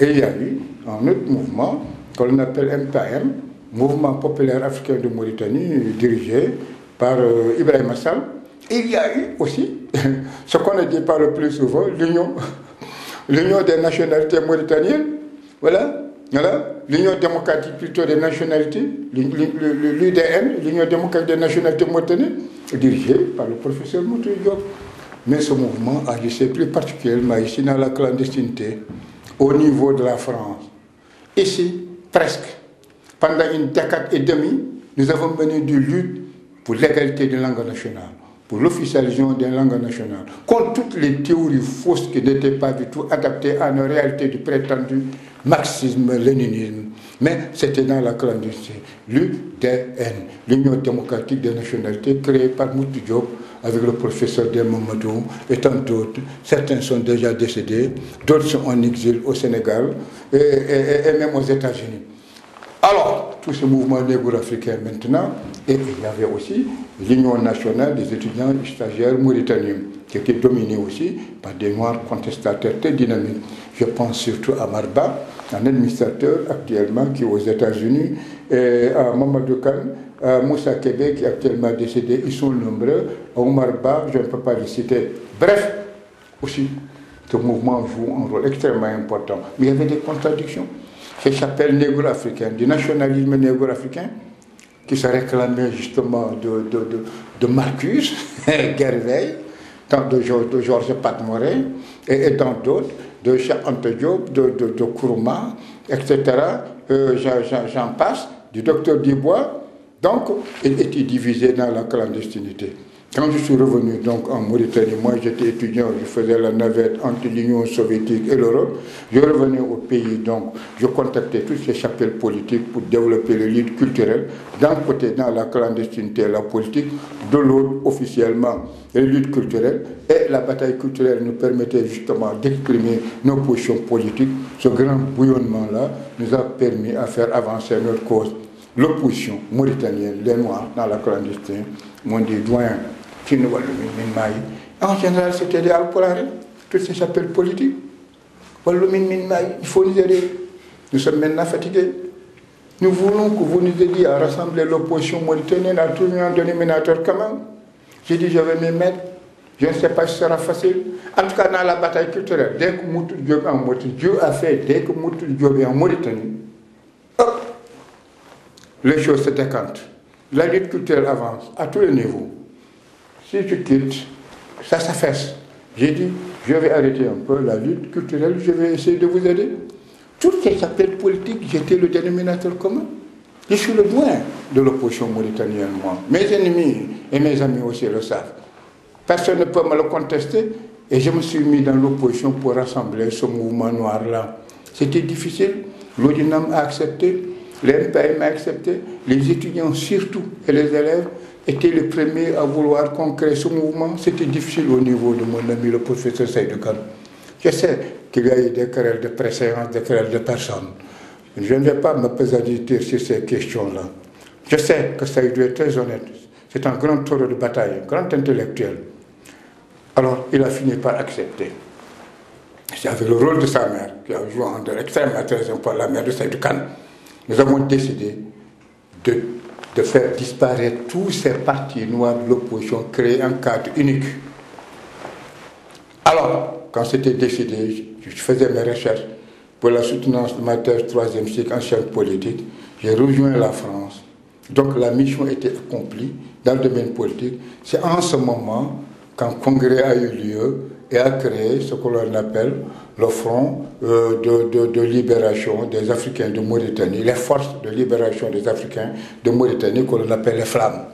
il y a eu un autre mouvement que l'on appelle MPM, Mouvement populaire africain de Mauritanie, dirigé par Ibrahim Assal. Il y a eu aussi, ce qu'on ne dit pas le plus souvent, l'Union des nationalités mauritaniennes, voilà, l'Union démocratique plutôt des nationalités, l'UDN, l'Union démocratique des nationalités mauritaniennes, dirigée par le professeur Moutou Diop. Mais ce mouvement agissait plus particulièrement ici dans la clandestinité, au niveau de la France. Ici, presque. Pendant une décade et demie, nous avons mené du lutte pour l'égalité des langues nationales, pour l'officialisation des langues nationales, contre toutes les théories fausses qui n'étaient pas du tout adaptées à nos réalités du prétendu marxisme-léninisme. Mais c'était dans la clandestinité. L'UDN, l'Union démocratique des nationalités, créée par Moutou Diop, avec le professeur Mamadou et tant d'autres. Certains sont déjà décédés, d'autres sont en exil au Sénégal et même aux États-Unis. Alors, tout ce mouvement négro-africain maintenant, et il y avait aussi l'Union nationale des étudiants et stagiaires mauritaniens, qui était dominée aussi par des Noirs contestataires très dynamiques. Je pense surtout à Marba, un administrateur actuellement qui est aux États-Unis, et à Mamadou Kane, à Moussa Kébé qui est actuellement décédé. Ils sont nombreux. À Omar Ba, je ne peux pas les citer. Bref, aussi, ce mouvement joue un rôle extrêmement important. Mais il y avait des contradictions. Ces chapelles négro-africaines, du nationalisme négro-africain, qui se réclamait justement de Marcus, Gervais, de Georges Patmoret, et tant d'autres, de Cheikh Anta Diop, de Kourouma, etc. J'en passe, du docteur Dubois. Donc, il était divisé dans la clandestinité. Quand je suis revenu donc en Mauritanie, moi j'étais étudiant, je faisais la navette entre l'Union soviétique et l'Europe. Je revenais au pays, donc je contactais toutes ces chapelles politiques pour développer les luttes culturelles. D'un côté, dans la clandestinité et la politique, de l'autre, officiellement, les luttes culturelles. Et la bataille culturelle nous permettait justement d'exprimer nos positions politiques. Ce grand bouillonnement-là nous a permis à faire avancer notre cause. L'opposition mauritanienne, les Noirs dans la clandestinité, m'ont dit doyen. En général, c'était des Alpolare, toutes ces chapelles politiques. Il faut nous aider. Nous sommes maintenant fatigués. Nous voulons que vous nous aidiez à rassembler l'opposition mauritanienne, à trouver un dénominateur commun. J'ai dit, je vais m'y mettre. Je ne sais pas si ce sera facile. En tout cas, dans la bataille culturelle, dès que Moutou Diop est en Mauritanie, Dieu a fait, dès que Moutou Diop est en Mauritanie, hop, les choses se décantent. La lutte culturelle avance à tous les niveaux. Si je quitte, ça s'affaisse. J'ai dit, je vais arrêter un peu la lutte culturelle, je vais essayer de vous aider. Toutes ces chapelles politiques, j'étais le dénominateur commun. Je suis le doyen de l'opposition mauritanienne, moi. Mes ennemis et mes amis aussi le savent. Personne ne peut me le contester. Et je me suis mis dans l'opposition pour rassembler ce mouvement noir-là. C'était difficile. L'ODINAM a accepté, l'MPM a accepté, les étudiants surtout et les élèves étaient les premiers à vouloir qu'on crée ce mouvement. C'était difficile au niveau de mon ami le professeur Seydou Kane. Je sais qu'il y a eu des querelles de préséance, des querelles de personnes. Je ne vais pas me pesantir sur ces questions-là. Je sais que Seydou est très honnête. C'est un grand taureau de bataille, un grand intellectuel. Alors, il a fini par accepter. C'est avec le rôle de sa mère, qui a joué un rôle extrêmement très important, la mère de Seydou Kane. Nous avons décidé de faire disparaître tous ces partis noirs de l'opposition, créer un cadre unique. Alors, quand c'était décidé, je faisais mes recherches pour la soutenance de ma thèse 3e cycle en sciences politiques. J'ai rejoint la France. Donc la mission était accomplie dans le domaine politique. C'est en ce moment quand Congrès a eu lieu et a créé ce que l'on appelle le Front de libération des Africains de Mauritanie, les forces de libération des Africains de Mauritanie que l'on appelle les Flammes.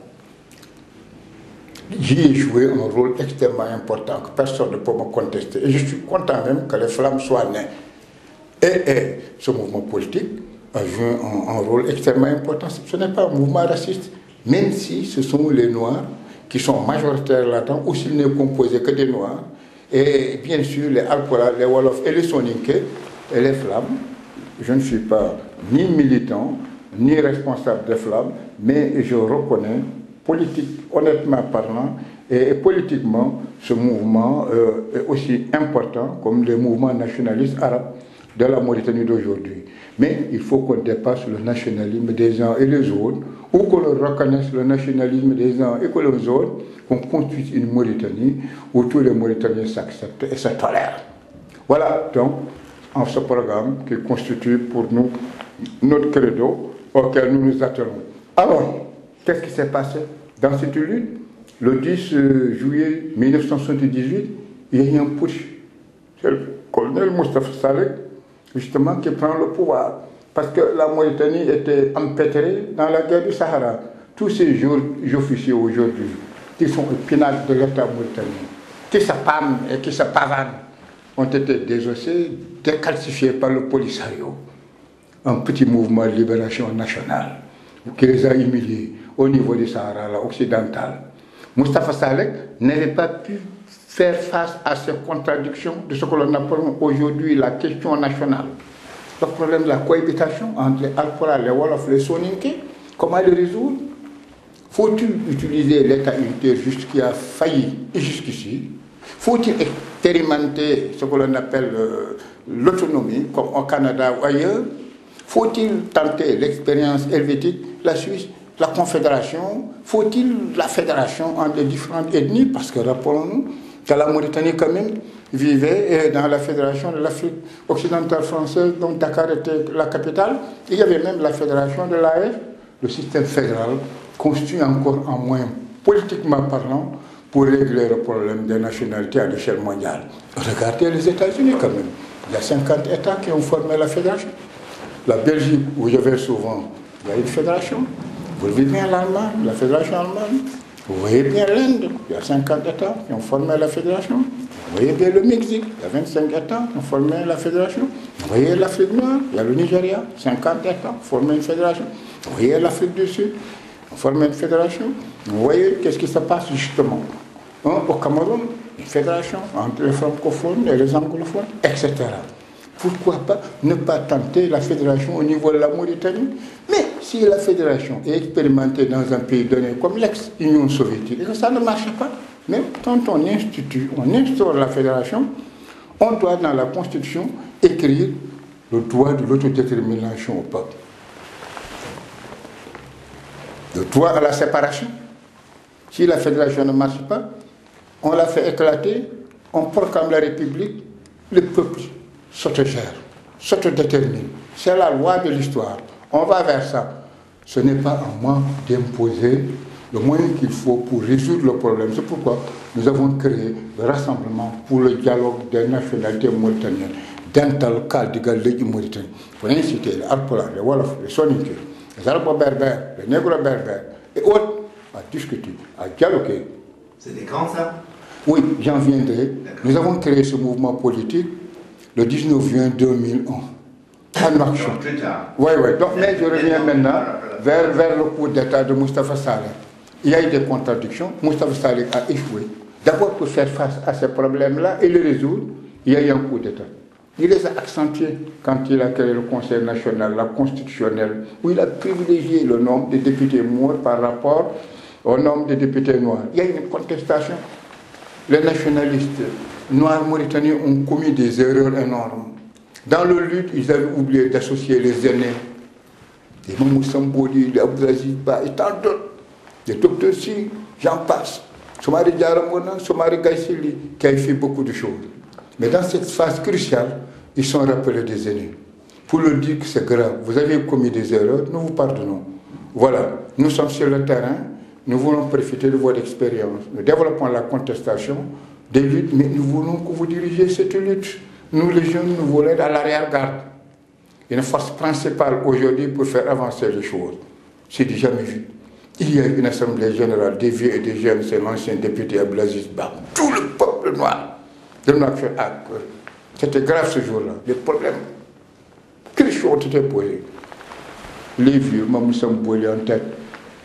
J'y ai joué un rôle extrêmement important que personne ne peut me contester. Et je suis content même que les Flammes soient nées. Et ce mouvement politique a joué un rôle extrêmement important. Ce n'est pas un mouvement raciste, même si ce sont les Noirs qui sont majoritaires là-dedans, ou s'il n'est composé que des Noirs. Et bien sûr, les Alpora, les Wolofs et les Soninké et les Flammes. Je ne suis pas ni militant, ni responsable des Flammes, mais je reconnais, honnêtement parlant, et politiquement, ce mouvement est aussi important comme les mouvements nationalistes arabes de la Mauritanie d'aujourd'hui. Mais il faut qu'on dépasse le nationalisme des uns et des autres, ou qu'on reconnaisse le nationalisme des uns et que les autres, qu'on constitue une Mauritanie où tous les Mauritaniens s'acceptent et se tolèrent. Voilà donc en ce programme qui constitue pour nous notre credo auquel nous nous attelons. Alors, qu'est-ce qui s'est passé dans cette lutte? Le 10 juillet 1978, il y a eu un putsch. C'est le colonel Moustapha Salek, justement, qui prend le pouvoir. Parce que la Mauritanie était empêtrée dans la guerre du Sahara. Tous ces officiers aujourd'hui, qui sont au pinacle de l'État mauritanien, qui se pâment et qui se pavanent, ont été désossés, décalcifiés par le Polisario. Un petit mouvement de libération nationale qui les a humiliés au niveau du Sahara occidental. Moustapha Salek n'avait pas pu faire face à ces contradictions de ce que l'on appelle aujourd'hui la question nationale. Le problème de la cohabitation entre les Alpora, les Wolofs, les Soninké, comment le résoudre? Faut-il utiliser l'État unitaire qui a failli jusqu'ici? Faut-il expérimenter ce que l'on appelle l'autonomie, comme au Canada ou ailleurs? Faut-il tenter l'expérience helvétique, la Suisse, la Confédération? Faut-il la fédération entre les différentes ethnies? Parce que rappelons-nous que la Mauritanie quand même vivait dans la fédération de l'Afrique occidentale française, dont Dakar était la capitale. Il y avait même la fédération de l'AF. Le système fédéral constitue encore un moyen, politiquement parlant, pour régler le problème des nationalités à l'échelle mondiale. Regardez les États-Unis quand même. Il y a 50 États qui ont formé la fédération. La Belgique, où je vais souvent, il y a une fédération. Vous voyez bien l'Allemagne, la fédération allemande. Vous voyez bien l'Inde, il y a 50 États qui ont formé la fédération. Vous voyez bien le Mexique, il y a 25 États qui ont formé la fédération. Vous voyez l'Afrique noire, il y a le Nigeria, 50 États ont formé une fédération. Vous voyez l'Afrique du Sud, ont formé une fédération. Vous voyez qu'est-ce qui se passe justement. Au Cameroun, une fédération entre les francophones et les anglophones, etc. Pourquoi pas ne pas tenter la fédération au niveau de la Mauritanie? Mais si la fédération est expérimentée dans un pays donné comme l'ex-Union soviétique, et que ça ne marche pas, même quand on instaure la fédération, on doit dans la Constitution écrire le droit de l'autodétermination au peuple. Le droit à la séparation. Si la fédération ne marche pas, on la fait éclater, on proclame la République, le peuple s'autogère, s'autodétermine. C'est la loi de l'histoire. On va vers ça. Ce n'est pas à moi d'imposer le moyen qu'il faut pour résoudre le problème. C'est pourquoi nous avons créé le Rassemblement pour le dialogue des nationalités mauritaniennes. Dans le cadre du Galais du Mauritanie. Pour inciter les Alpolars, les Wolofs, les Soninké, les Arabo-berbères, les Négro-berbères et autres à discuter, à dialoguer. C'était quand ça? Oui, j'en viendrai. Nous avons créé ce mouvement politique le 19 juin 2001. Plus tard. Oui. Donc, mais je reviens maintenant vers le coup d'État de Moustapha Salek. Il y a eu des contradictions. Moustapha Salek a échoué. D'abord, pour faire face à ces problèmes-là et les résoudre, il y a eu un coup d'État. Il les a accentués quand il a créé le Conseil national, la constitutionnelle, où il a privilégié le nombre de députés morts par rapport au nombre de députés noirs. Il y a eu une contestation. Les nationalistes noirs mauritaniens ont commis des erreurs énormes. Dans le lutte, ils avaient oublié d'associer les aînés. Les Mamou Sambodi, les Abdelaziz Ba et tant d'autres. Les docteurs Si, j'en passe. Somari Diaramona, Somari Gaïsili, qui a fait beaucoup de choses. Mais dans cette phase cruciale, ils sont rappelés des aînés. Pour leur dire que c'est grave, vous avez commis des erreurs, nous vous pardonnons. Voilà, nous sommes sur le terrain, nous voulons profiter de votre expérience. Nous développons la contestation des luttes, mais nous voulons que vous dirigez cette lutte. Nous, les jeunes, nous voulons être à l'arrière-garde. Une force principale aujourd'hui pour faire avancer les choses. C'est du jamais vu. Il y a une assemblée générale des vieux et des jeunes, c'est l'ancien député Abdelaziz Ba. Tout le peuple noir de Nouakchott a cœur. C'était grave ce jour-là. Les problèmes. Quelles choses ont été posées? Les vieux, Mamoussa Mbouli en tête,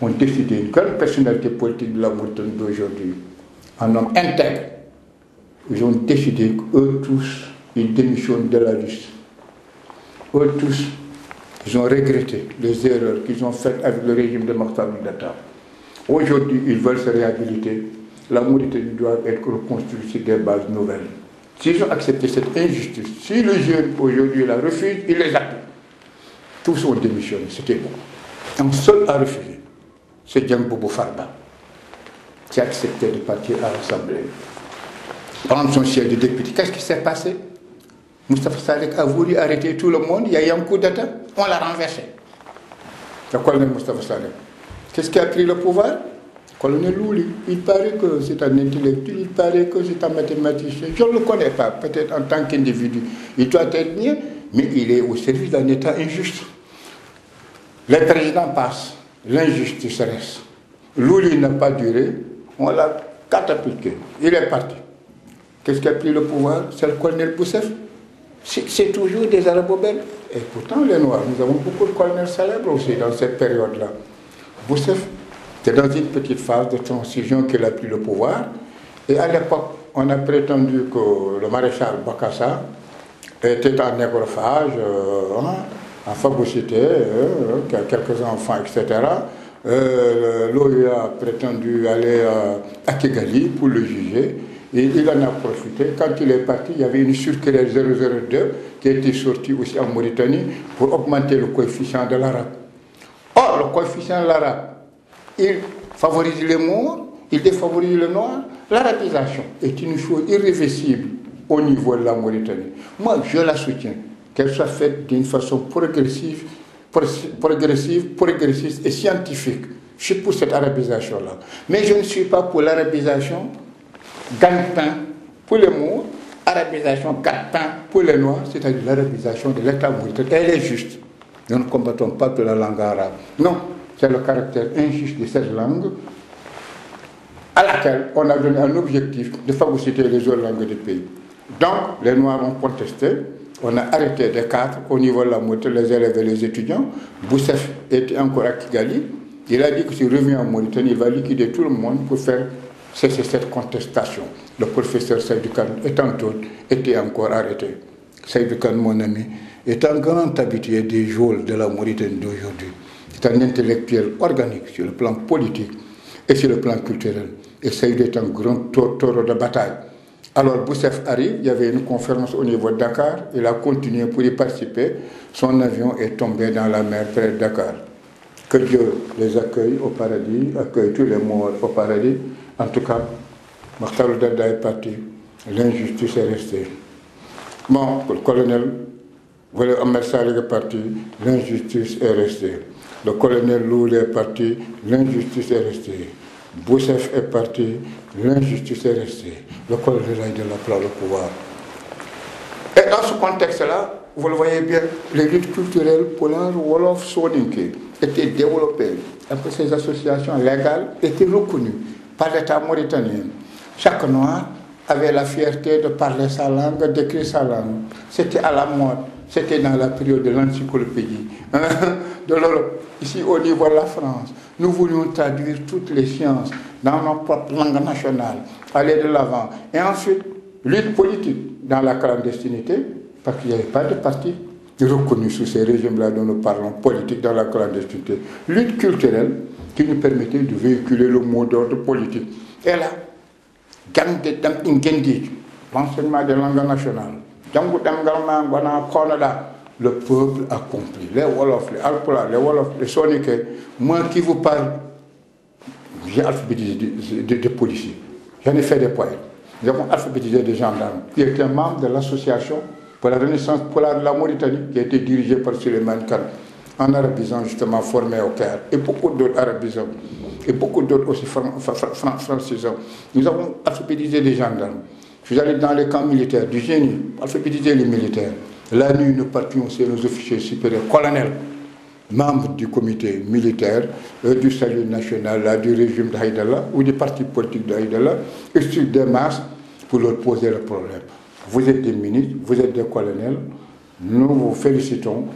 ont décidé, une grande personnalité politique de la Mauritanie d'aujourd'hui, un homme intègre, ils ont décidé qu'eux tous, ils démissionnent de la liste. Eux tous, ils ont regretté les erreurs qu'ils ont faites avec le régime de Makhtar Data. Aujourd'hui, ils veulent se réhabiliter. La Mauritanie doit être reconstruite sur des bases nouvelles. S'ils ont accepté cette injustice, si le jeune aujourd'hui la refuse, ils les appliquent. Tous ont démissionné, c'était bon. Un seul a refusé, c'est Djang Boubou Farba, qui a accepté de partir à l'Assemblée. Prendre son siège de député. Qu'est-ce qui s'est passé? Moustapha Salek a voulu arrêter tout le monde, il y a eu un coup d'État, on l'a renversé. Le colonel Moustapha Salek. Qu'est-ce qui a pris le pouvoir? Le colonel Louli. Il paraît que c'est un intellectuel, il paraît que c'est un mathématicien. Je ne le connais pas, peut-être en tant qu'individu. Il doit être bien, mais il est au service d'un État injuste. Les présidents passent, l'injustice reste. Louli n'a pas duré, on l'a catapulté. Il est parti. Qu'est-ce qui a pris le pouvoir? C'est le colonel Boussef. C'est toujours des arabes-belles. Et pourtant, les Noirs, nous avons beaucoup de colonels célèbres aussi dans cette période-là. Boussef, c'est dans une petite phase de transition qu'il a pris le pouvoir. Et à l'époque, on a prétendu que le maréchal Bakassa était en négrophage, en phagocyté, quelques enfants, etc. L'OIA a prétendu aller à Kigali pour le juger. Et il en a profité. Quand il est parti, il y avait une circulaire 002 qui était sortie aussi en Mauritanie pour augmenter le coefficient de l'arabe. Or, le coefficient de l'arabe, il favorise les morts, il défavorise le noir. L'arabisation est une chose irréversible au niveau de la Mauritanie. Moi, je la soutiens, qu'elle soit faite d'une façon progressive, progressiste et scientifique. Je suis pour cette arabisation-là. Mais je ne suis pas pour l'arabisation gagne-pain pour les Mours, arabisation gagne-pain pour les Noirs, c'est-à-dire l'arabisation de l'État mauritanien. Elle est juste. Nous ne combattons pas pour la langue arabe. Non, c'est le caractère injuste de cette langue à laquelle on a donné un objectif de phagocyter les autres langues du pays. Donc, les Noirs ont contesté. On a arrêté des cadres au niveau de la Mauritanie, les élèves et les étudiants. Boussef était encore à Kigali. Il a dit que s'il revient en Mauritanie, il va liquider tout le monde pour faire cesser cette contestation. Le professeur Seydou Kane, étant d'autres, était encore arrêté. Seydou Kane, mon ami, est un grand habitué des geôles de la Mauritanie d'aujourd'hui. C'est un intellectuel organique sur le plan politique et sur le plan culturel. Et Seydou est un grand taureau de bataille. Alors Boussef arrive, il y avait une conférence au niveau de Dakar, il a continué pour y participer. Son avion est tombé dans la mer près de Dakar. Que Dieu les accueille au paradis, accueille tous les morts au paradis. En tout cas, Makhtar Dada est parti, l'injustice est restée. Bon, le colonel Ahmed Saleh est parti, l'injustice est restée. Le colonel Loul est parti, l'injustice est restée. Boussef est parti, l'injustice est restée. Le colonel Aïdala prend le pouvoir. Et dans ce contexte-là, vous le voyez bien, les luttes culturelles Polar, Wolof, Soninké étaient développées. Après ces associations légales étaient reconnues par l'État mauritanien. Chaque Noir avait la fierté de parler sa langue, d'écrire sa langue. C'était à la mode, c'était dans la période de l'encyclopédie de l'Europe. Ici, au niveau de la France, nous voulions traduire toutes les sciences dans nos propres langues nationales, aller de l'avant. Et ensuite, lutte politique dans la clandestinité, parce qu'il n'y avait pas de parti reconnu sous ces régimes-là dont nous parlons, politique dans la clandestinité. Lutte culturelle qui nous permettait de véhiculer le mot d'ordre politique. Et là, l'enseignement des langues nationales, le peuple a compris. Les Wolofs, les Alpulaar, les Wolofs, les Soninké. Moi qui vous parle, j'ai alphabétisé des policiers. J'en ai fait des poètes. Nous avons alphabétisé des gendarmes qui étaient membres de l'association pour la Renaissance Polar de la Mauritanie, qui a été dirigée par Suleiman Khan, en arabisant justement formé au Caire, et beaucoup d'autres arabisants. et beaucoup d'autres aussi francisants. Nous avons alphabétisé les gendarmes. Je suis allé dans les camps militaires du génie, alphabétiser les militaires. La nuit, nous partions chez nos officiers supérieurs, colonels, membres du comité militaire, du salut national, du régime d'Aïdallah ou du parti politique d'Aïdallah, et sur des masses pour leur poser le problème. Vous êtes des ministres, vous êtes des colonels, nous vous félicitons.